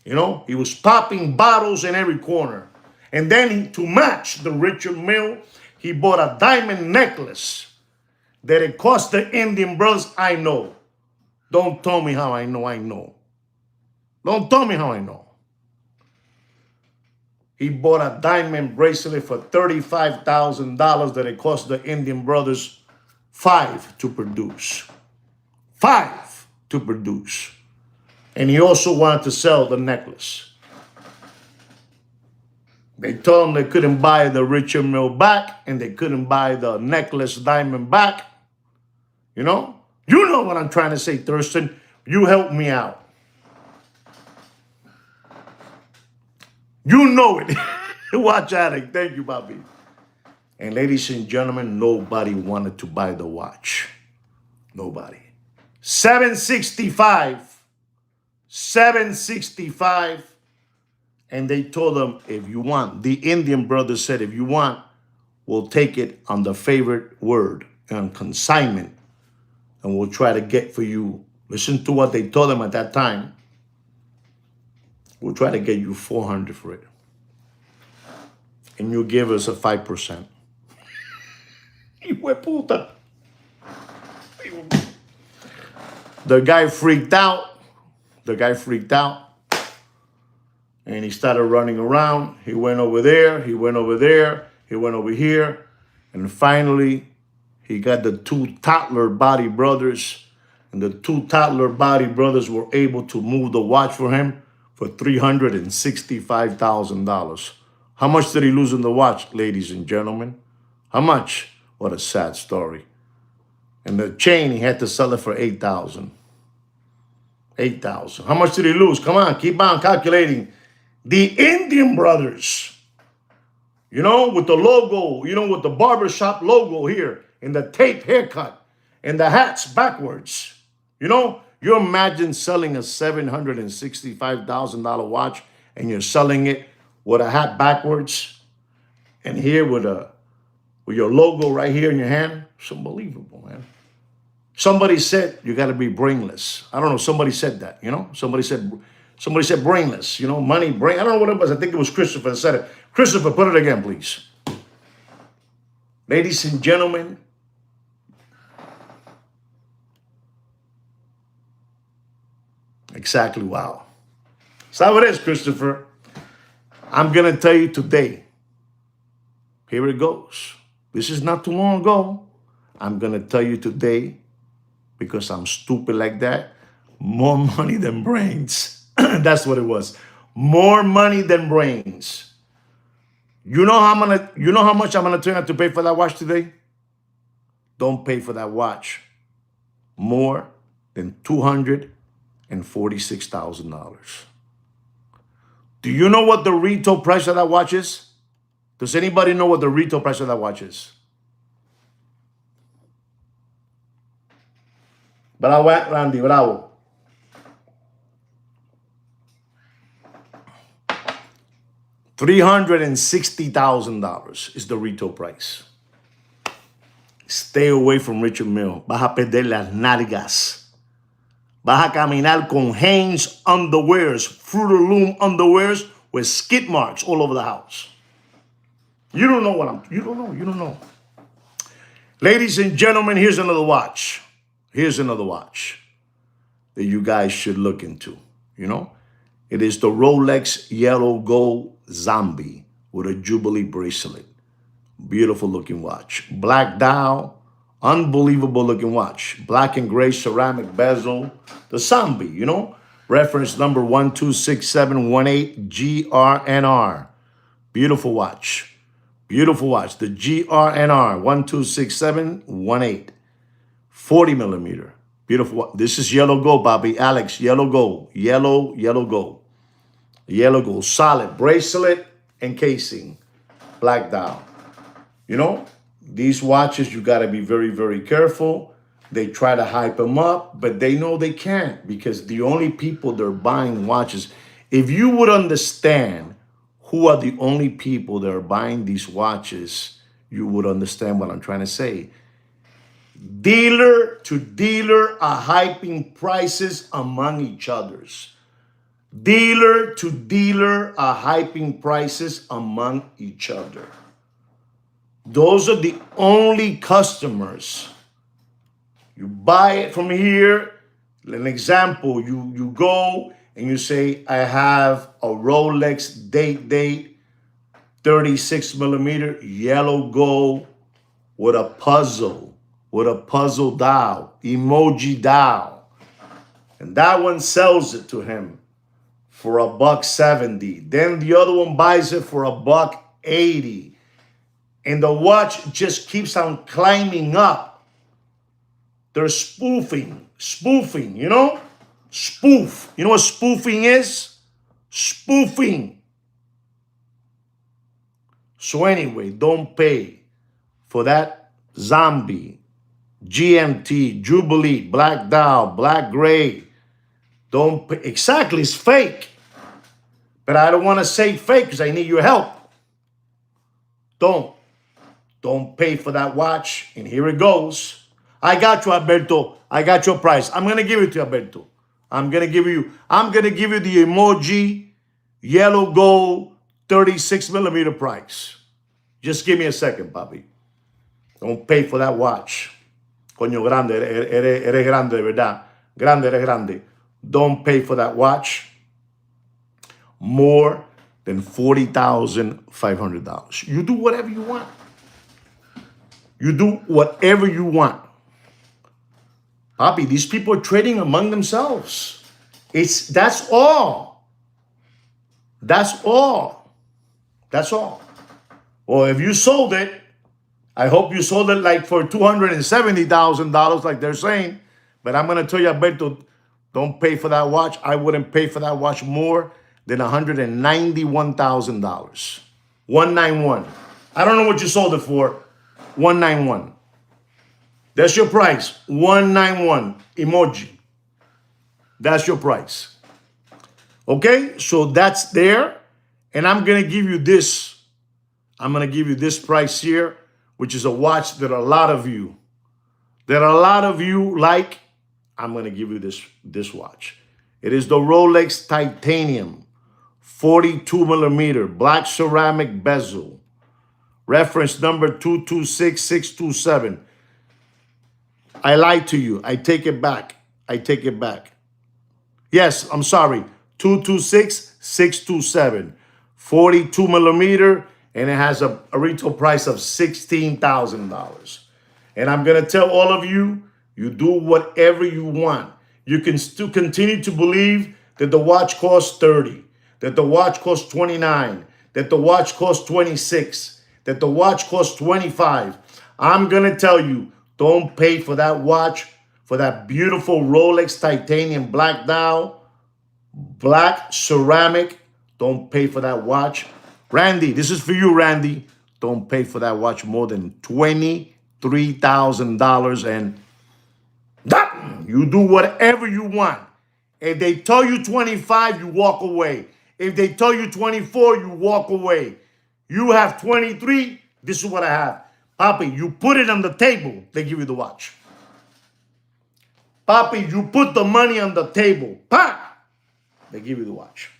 He was popping bottles in every corner. And then to match the Richard Mille, he bought a diamond necklace that it cost the Indian brothers. I know. Don't tell me how I know. Don't tell me how I know. He bought a diamond bracelet for $35,000 that it cost the Indian brothers $5 to produce. $5 to produce. And he also wanted to sell the necklace. They told him they couldn't buy the Richard Mille back, and they couldn't buy the necklace diamond back. You know what I'm trying to say, Thurston. You help me out. You know it. Watch Addict. Thank you, Bobby. And ladies and gentlemen, nobody wanted to buy the watch. Nobody. $765. $765. And they told them, if you want, the Indian brother said, if you want, we'll take it on the favorite word, on consignment. And we'll try to get for you. Listen to what they told them at that time. We'll try to get you $400 for it. And you give us a 5%. Hijueputa. The guy freaked out. And he started running around. He went over there. He went over there. He went over here. And finally, he got the two Toddler Body brothers. And the two Toddler Body brothers were able to move the watch for him for $365,000. How much did he lose in the watch, ladies and gentlemen? How much? What a sad story. And the chain, he had to sell it for $8,000. $8,000. How much did he lose? Come on, keep on calculating. The Indian brothers, with the logo, with the barbershop logo here, and the tape haircut, and the hats backwards. You imagine selling a $765,000 watch, and you're selling it with a hat backwards, and here with your logo right here in your hand. It's unbelievable, man. Somebody said you got to be brainless. I don't know. Somebody said that. Somebody said brainless. Money, brain. I don't know what it was. I think it was Christopher that said it. Christopher, put it again, please. Ladies and gentlemen, exactly. Wow. That's how it is, Christopher. I'm going to tell you today. Here it goes. This is not too long ago. I'm going to tell you today, because I'm stupid like that, more money than brains. That's what it was. More money than brains. You know how much I'm gonna turn out to pay for that watch today? Don't pay for that watch more than $246,000. Do you know what the retail price of that watch is? Does anybody know what the retail price of that watch is? Bravo, Randy, bravo. $360,000 is the retail price. Stay away from Richard Mille. Vas a perder las nalgas. Vas a caminar con Hanes underwears, Fruit of the Loom underwears with skid marks all over the house. You don't know you don't know. Ladies and gentlemen, here's another watch. Here's another watch that you guys should look into. It is the Rolex Yellow Gold Zombie with a Jubilee bracelet. Beautiful looking watch. Black dial, unbelievable looking watch. Black and gray ceramic bezel. The Zombie, reference number 126718 GRNR. Beautiful watch. Beautiful watch. The GRNR 126718. 40 millimeter. Beautiful. This is yellow gold, Bobby. Alex, yellow gold. Yellow gold. Yellow gold. Solid bracelet and casing. Black dial. These watches, you got to be very, very careful. They try to hype them up, but they know they can't, because the only people that are buying watches, if you would understand who are the only people that are buying these watches, you would understand what I'm trying to say. Dealer to dealer are hyping prices among each others. Dealer to dealer are hyping prices among each other. Those are the only customers. You buy it from here. An example, you go and you say, I have a Rolex date 36 millimeter yellow gold with a puzzle dial, emoji dial. And that one sells it to him for $170. Then the other one buys it for $180. And the watch just keeps on climbing up. They're spoofing, you know? Spoof. You know what spoofing is? Spoofing. So anyway, don't pay for that zombie, GMT, Jubilee, Black Dow, Black Gray. Don't pay. Exactly, it's fake. But I don't want to say fake because I need your help. Don't pay for that watch. And here it goes. I got you, Alberto. I got your price. I'm gonna give it to you, Alberto. I'm gonna give you the emoji yellow gold 36 millimeter price. Just give me a second, papi. Don't pay for that watch. Coño grande, eres grande de verdad. Grande, eres grande. Don't pay for that watch more than $40,500. You do whatever you want. You do whatever you want. Papi, these people are trading among themselves. That's all. That's all. That's all. Well, if you sold it, I hope you sold it like for $270,000 like they're saying. But I'm going to tell you, Alberto, don't pay for that watch. I wouldn't pay for that watch more than $191,000. 191. I don't know what you sold it for. 191. That's your price. 191 emoji. That's your price. Okay, so that's there. And I'm going to give you this. I'm going to give you this price here, which is a watch that a lot of you like. I'm going to give you this watch. It is the Rolex Titanium 42 millimeter black ceramic bezel. Reference number 226627. I lied to you. I take it back. Yes, I'm sorry. 226627. 42 millimeter, and it has a retail price of $16,000. And I'm going to tell all of you, you do whatever you want. You can still continue to believe that the watch costs 30, that the watch costs 29, that the watch costs 26, that the watch costs 25. I'm going to tell you, don't pay for that watch, for that beautiful Rolex Titanium Black Dial, black ceramic. Don't pay for that watch. Randy, this is for you, Randy. Don't pay for that watch more than $23,000. And that, you do whatever you want. If they tell you 25, you walk away. If they tell you 24, you walk away. You have 23, this is what I have. Papi, you put it on the table, they give you the watch. Papi, you put the money on the table, pa, they give you the watch.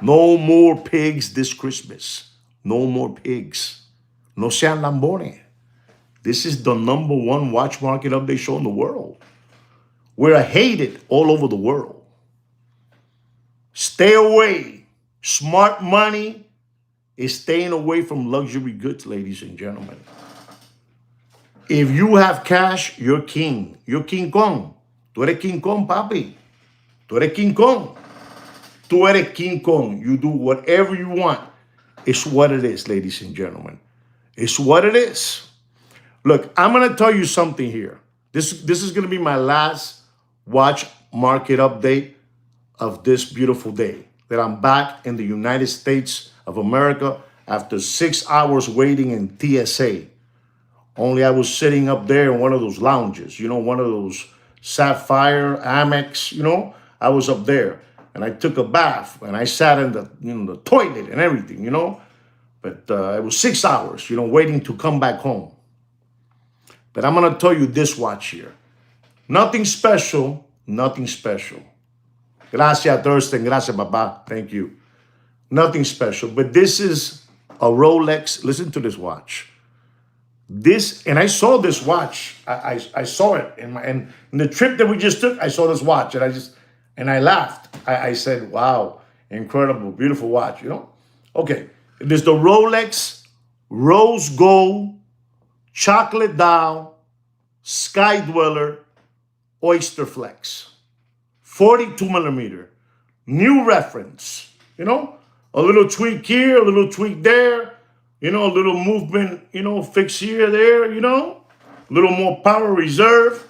No more pigs this Christmas. No more pigs. No sean lambones. This is the #1 watch market update show in the world. We're hated all over the world. Stay away. Smart money is staying away from luxury goods, ladies and gentlemen. If you have cash, you're king. You're King Kong. Tú eres King Kong, papi. Tú eres King Kong. Tú eres King Kong. You do whatever you want. It's what it is, ladies and gentlemen. It's what it is. Look, I'm going to tell you something here. This is going to be my last watch market update of this beautiful day. That I'm back in the United States of America after 6 hours waiting in TSA. Only I was sitting up there in one of those lounges, you know, one of those Sapphire, Amex, you know. I was up there and I took a bath and I sat in the toilet and everything, you know. But it was 6 hours, you know, waiting to come back home. But I'm going to tell you this watch here. Nothing special, nothing special. Gracias, Thurston. Gracias, Papa. Thank you. Nothing special. But this is a Rolex. Listen to this watch. This, and I saw this watch. I saw it in the trip that we just took. I saw this watch, and I laughed. I said, "Wow, incredible, beautiful watch." You know. Okay, it is the Rolex Rose Gold Chocolate Dial Sky Dweller Oyster Flex, 42 millimeter, new reference, you know, a little tweak here, a little tweak there, you know, a little movement, you know, fix here, there, you know, a little more power reserve.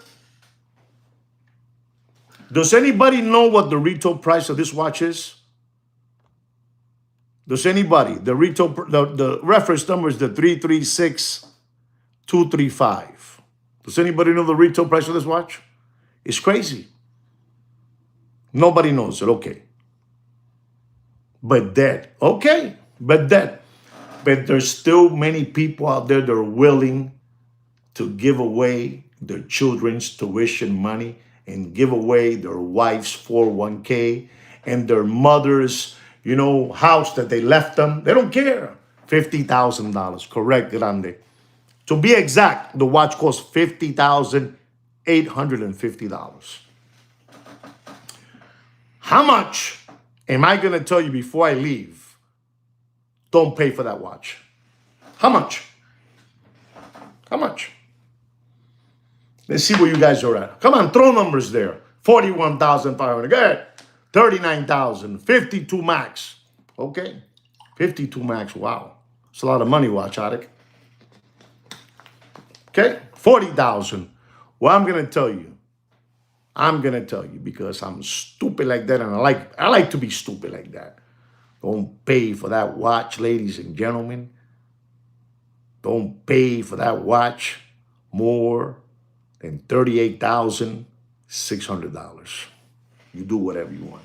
Does anybody know what the retail price of this watch is? Does anybody? The retail, the reference number is the 336235. Does anybody know the retail price of this watch? It's crazy. Nobody knows it. Okay. But there's still many people out there that are willing to give away their children's tuition money and give away their wife's 401k and their mother's, you know, house that they left them. They don't care. $50,000. Correct, Grande. To be exact, the watch costs $50,850. How much am I going to tell you before I leave? Don't pay for that watch. How much? How much? Let's see where you guys are at. Come on, throw numbers there. 41,500. Go ahead. 39,000. 52 max. Okay. 52 max. Wow. It's a lot of money, watch, Adik. Okay. 40,000. Well, I'm going to tell you. Because I'm stupid like that, and I like to be stupid like that. Don't pay for that watch, ladies and gentlemen. Don't pay for that watch more than $38,600. You do whatever you want.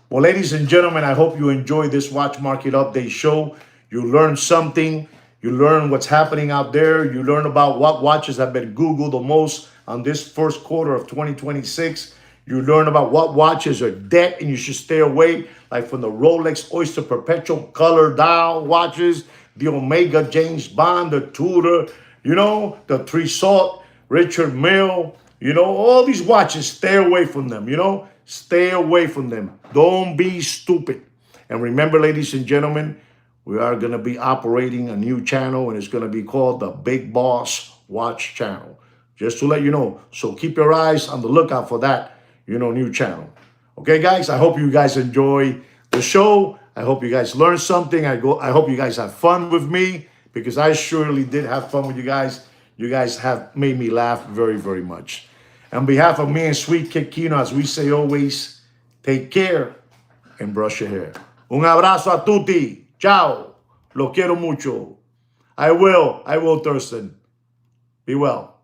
Well, ladies and gentlemen, I hope you enjoyed this Watch Market Update show. You learned something. You learned what's happening out there. You learned about what watches have been Googled the most on this first quarter of 2026. You learn about what watches are dead and you should stay away, like from the Rolex Oyster Perpetual Color Dial watches, the Omega James Bond, the Tudor, you know, the Tresort, Richard Mille, you know, all these watches, stay away from them, you know, stay away from them. Don't be stupid. And remember, ladies and gentlemen, we are going to be operating a new channel, and it's going to be called the Big Boss Watch Channel. Just to let you know. So keep your eyes on the lookout for that, you know, new channel. Okay, guys, I hope you guys enjoy the show. I hope you guys learned something. I hope you guys have fun with me, because I surely did have fun with you guys. You guys have made me laugh very, very much. On behalf of me and Sweet Kid Kino, as we say always, take care and brush your hair. Un abrazo a tutti. Ciao. Lo quiero mucho. I will, Thurston. Be well.